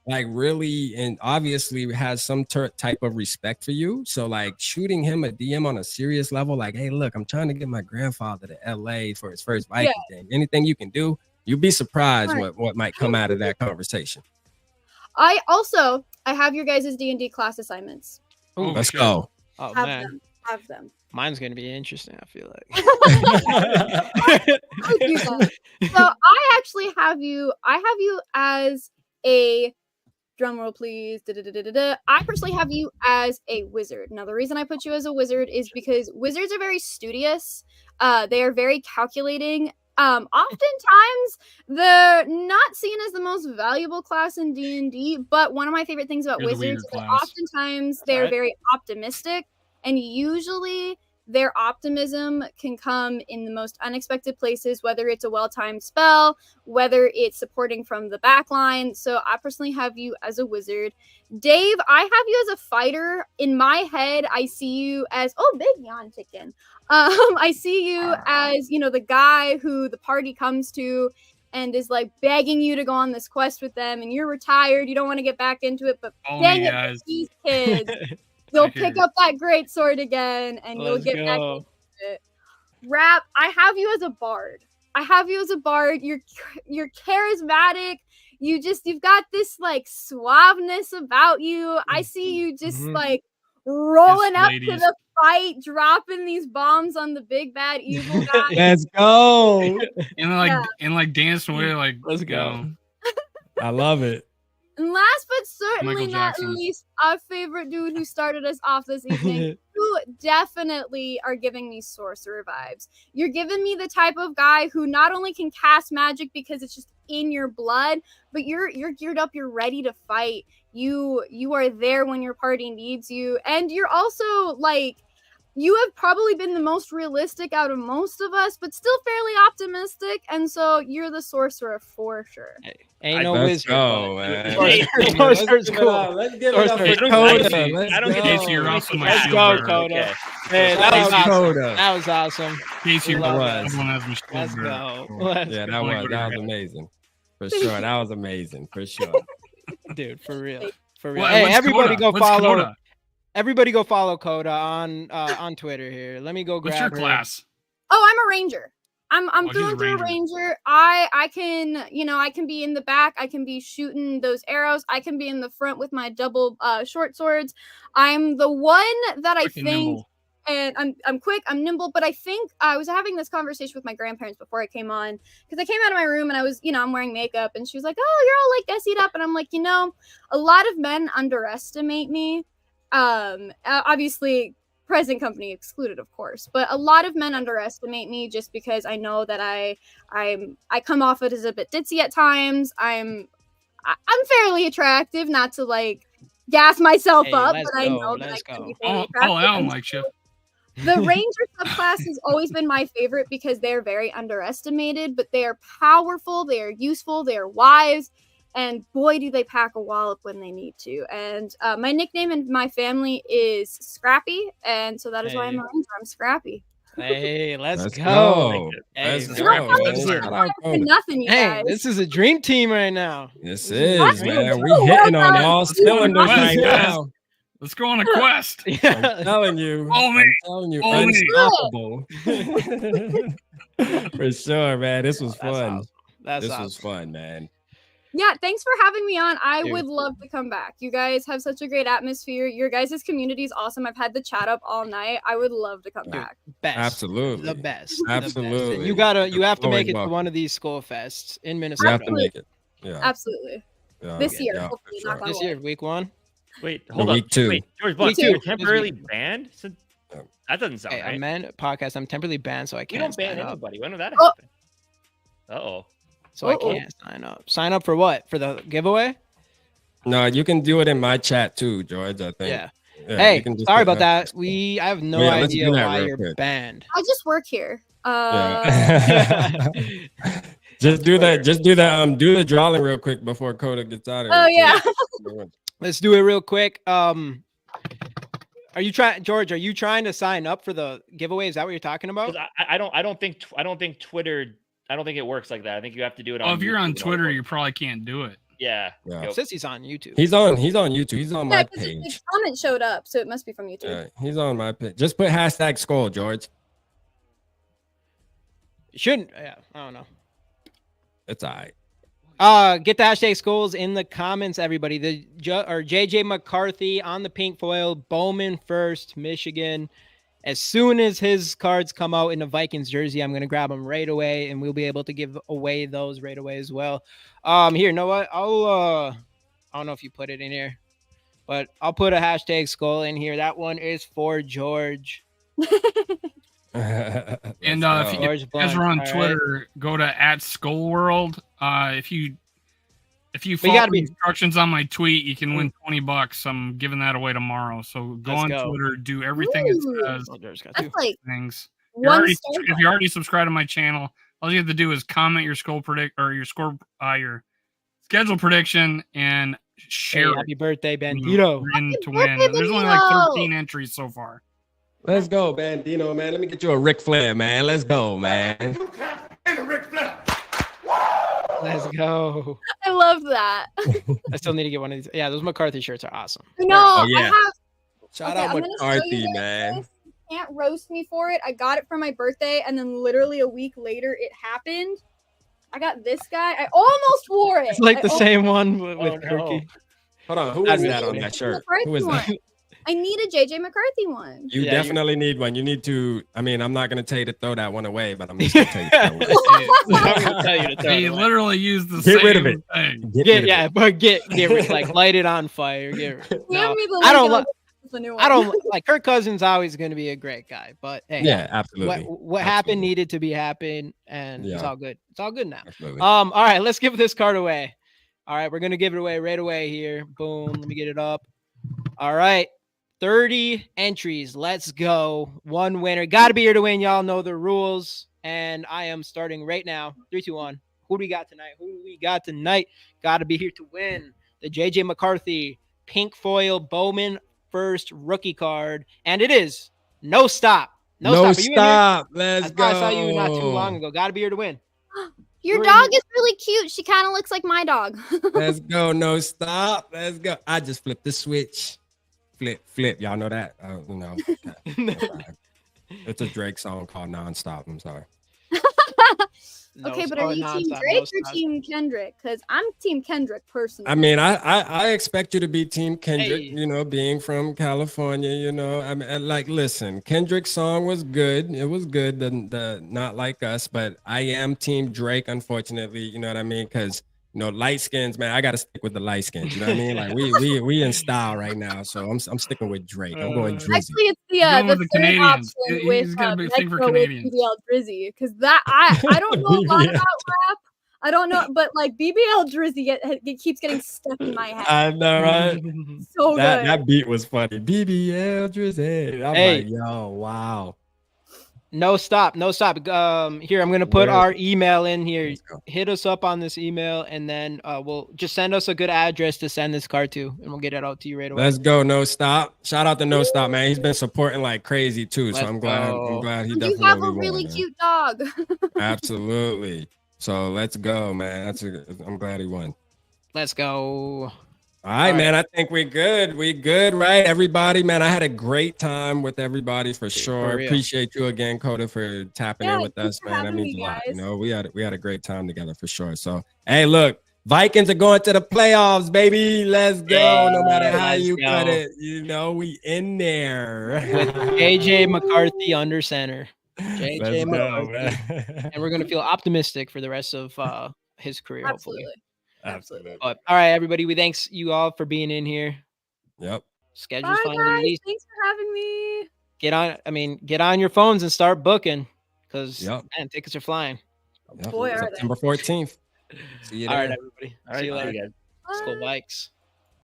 Like really, and obviously has some type of respect for you. So like shooting him a DM on a serious level, like, hey, look, I'm trying to get my grandfather to LA for his first Viking game. Anything you can do, you'd be surprised what might come out of that conversation. I have your guys' D&D class assignments. Ooh, let's go. Oh, Have them. Mine's gonna be interesting, I feel like. So I actually have you as a drum roll, please. I personally have you as a wizard. Now, the reason I put you as a wizard is because wizards are very studious. They are very calculating. Oftentimes, they're not seen as the most valuable class in D&D, but one of my favorite things about wizards is that oftentimes they're very optimistic, and usually their optimism can come in the most unexpected places, whether it's a well-timed spell, whether it's supporting from the back line. So I personally have you as a wizard. Dave, I have you as a fighter. In my head, I see you as, big yawn chicken. I see you as, you know, the guy who the party comes to and is like begging you to go on this quest with them, and you're retired. You don't want to get back into it, but dang it, these kids. You'll pick up that great sword again, and you'll get back into it. Rap, I have you as a bard. You're charismatic. You've got this like suaveness about you. I see you just like rolling up to the fight, dropping these bombs on the big bad evil guy. Let's go. and like dancing with it, like let's go. I love it. And last but certainly not least, our favorite dude who started us off this evening, you definitely are giving me sorcerer vibes. You're giving me the type of guy who not only can cast magic because it's just in your blood, but you're geared up, you're ready to fight. You are there when your party needs you, and you're also like, you have probably been the most realistic out of most of us, but still fairly optimistic, and so you're the sorcerer for sure. Ain't no wizard. Go, man. Sorcerer's cool. Let's give it up for Koda. I don't get Casey, you're also my Let's go, Koda. Man, that was awesome. Casey, Let's go. Yeah, that was amazing. For sure. That was amazing. For sure. Dude, for real. Hey, everybody go follow. Koda? Everybody go follow Koda on Twitter here. Let me go grab What's your class? Oh, I'm a ranger. I'm she's through a and through a ranger. ranger. I can, I can be in the back. I can be shooting those arrows. I can be in the front with my double short swords. I'm the one that I Quick and think, nimble. and I'm quick, I'm nimble, but I think I was having this conversation with my grandparents before I came on, because I came out of my room and I was, I'm wearing makeup, and she was like, "Oh, you're all like Desi'd up," and I'm like, a lot of men underestimate me. Obviously, present company excluded, of course, but a lot of men underestimate me just because I know that I come off it as a bit ditzy at times. I'm fairly attractive, not to like gas myself Hey, up, let's but I go, know that I let's can go. be fairly Paul attractive. Allen And likes you. the Ranger subclass has always been my favorite because they're very underestimated, but they are powerful, they are useful, they are wise, and boy, do they pack a wallop when they need to. And my nickname in my family is Scrappy, and so that is why I'm a Ranger. I'm Scrappy. Hey, let's go. go. Hey, Let's man. go. Scrappy man. Spitfire. Shout out For Koda. nothing, you Hey, guys. this is a dream team right now. This This is is, real man. talk. We hitting on Well all done. cylinders Let's right go. now. Let's go on a quest. I'm Yeah. telling you. Follow me. I'm telling you. Follow me. Unstoppable. For sure, man. This was That's fun. awesome. That's This awesome. was fun, man. Yeah, thanks for having me on. I Dude. would love to come back. You guys have such a great atmosphere. Your guys' community is awesome. I've had the chat up all night. I would love to come Dude. back. Best. Absolutely. The best. The best. Absolutely. And you have to Always make it to welcome. one of these SKOLFests in You Minnesota. have to make it. Yeah. Absolutely. Yeah. This year, Yeah, for hopefully, sure. knock on This wood. year, week 1. Wait, hold week up. 2. Wait, George Buck, Week two. you're This temporarily week. banned? So Yeah. that doesn't sound Hey, right. I'm a podcast. I'm temporarily banned, so I We can't don't ban sign up. anybody. When did that Oh. happen? Uh-oh. So I Uh-oh. can't sign up. Sign up for what? For the giveaway? No, you can do it in my chat too, George. I think. Yeah. Yeah, Hey, you can just sorry put about that. I have no Yeah, let's idea do that why real you're quick. banned. I just work here. Yeah. Just do that. Just do that. Do the drawing real quick before Koda gets out of here. Oh, yeah. Let's do it real quick. Are you trying, George? Are you trying to sign up for the giveaway? Is that what you're talking about? 'Cause I don't think Twitter. I don't think it works like that. I think you have to do it on. Oh, if you're YouTube on and all Twitter, that. you probably can't do it. Yeah. Yeah. Yep. Since he's on YouTube. He's on YouTube. He's on Yeah, my because the page. comment showed up, so it must be from YouTube. Yeah, he's on my page. Just put hashtag Skol, George. Shouldn't. Yeah, I don't know. It's all right. Get the hashtag Skols in the comments, everybody. The JJ McCarthy on the pink foil, Bowman first, Michigan. As soon as his cards come out in the Vikings jersey, I'm gonna grab them right away, and we'll be able to give away those right away as well. Here, you know what? I don't know if you put it in here, but I'll put a hashtag Skol in here. That one is for George. And Let's if go. you guys are on All right. Twitter, go to @SkolWorld. If you But you follow gotta the be- instructions on my tweet, you can win $20. I'm giving that away tomorrow. So go Let's on go. Twitter, do everything it Ooh. says. Oh, George got two. That's like Things. one If star. you already subscribed to my channel, all you have to do is comment your Skol your schedule prediction and Hey, share happy birthday, it. Bandito. You're in to birthday, win. There's only like Bandito. 13 entries so far. Let's go, Bandino, man. Let me get you a Ric Flair, man. Let's go, man. Let's go. I love that. I still need to get one of these. Yeah, those McCarthy shirts are awesome. No, Oh, yeah. I have. Shout Okay, out I'm gonna show McCarthy, you guys man. this. You can't roast me for it. I got it for my birthday, and then literally a week later, it happened. I got this guy. I almost wore it. It's like I the same one with Oh, no. Kirky. Hold on. Who I'd is be that on kidding. that shirt? McCarthy Who is that? one. I need a JJ McCarthy one. You Yeah, definitely need one. You need to. I mean, I'm not gonna tell you to throw that one away, but I'm just gonna tell you to throw it away. I'm gonna tell you to throw it They away. literally use the Get same rid of it. thing. Get rid Get of yeah, it. but get like light it on fire. Get Give no, me the I don't link and li- I'll get the new one. I don't like Kirk Cousins. Always going to be a great guy, but hey, Yeah, absolutely. what happened needed to be happen, and it's Yeah. all good. It's all good now. Absolutely. All right, let's give this card away. All right, we're gonna give it away right away here. Boom, let me get it up. All right, 30 entries. Let's go. One winner. Got to be here to win. Y'all know the rules, and I am starting right now. 3, 2, 1. Who do we got tonight? Got to be here to win. The JJ McCarthy pink foil Bowman first rookie card, and it is no stop. No stop. Are you in here? stop. Let's go. I saw you not too long ago. Got to be here to win. Your We're dog in- is really cute. She kind of looks like my dog. Let's go. No stop. Let's go. I just flipped the switch. Flip. Y'all know that? It's a Drake song called Nonstop. I'm sorry. Okay, but are you Team Drake or Team Kendrick? Because I'm Team Kendrick personally. I mean, I expect you to be Team Kendrick, you know, being from California, you know. I mean, like, listen, Kendrick's song was good. It was good, the Not Like Us, but I am Team Drake, unfortunately, you know what I mean? Because, you know, light skins, man, I got to stick with the light skins, you know what I mean? Like, we in style right now, so I'm sticking with Drake. I'm going Drizzy. Actually, it's the third Canadians. option He's got a big thing for Metro with Canadians. BBL Drizzy, because that I don't know a lot about rap. I don't know, but like BBL Drizzy it keeps getting stuck in my head. I know, right? So good. That beat was funny. BBL Drizzy. I'm like, yo, wow. No stop. Here, I'm gonna put our email in here. Hit us up on this email, and then we'll just send us a good address to send this card to, and we'll get it out to you right away. Let's go, No Stop. Shout out to No Stop, man. He's been supporting like crazy too. So I'm glad he definitely You have a won, really man. cute dog. Absolutely. So let's go, man. I'm glad he won. Let's go. All right, man. I think we're good. We good, right? Everybody, man. I had a great time with everybody for sure. Appreciate you again, Koda, for tapping in with us, man. That means a lot. You know, we had a great time together for sure. So, hey, look, Vikings are going to the playoffs, baby. Let's go. No matter how you cut it, you know, we in there. With JJ McCarthy under center. JJ McCarthy. Man. And we're gonna feel optimistic for the rest of his career, hopefully. Absolutely. But, all right, everybody. We thanks you all for being in here. Yep. Schedule's finally released. Thanks for having me. Get on your phones and start booking, because man, tickets are flying. Boy, September 14th. See you there. All right, everybody. See you later. Skol Vikes.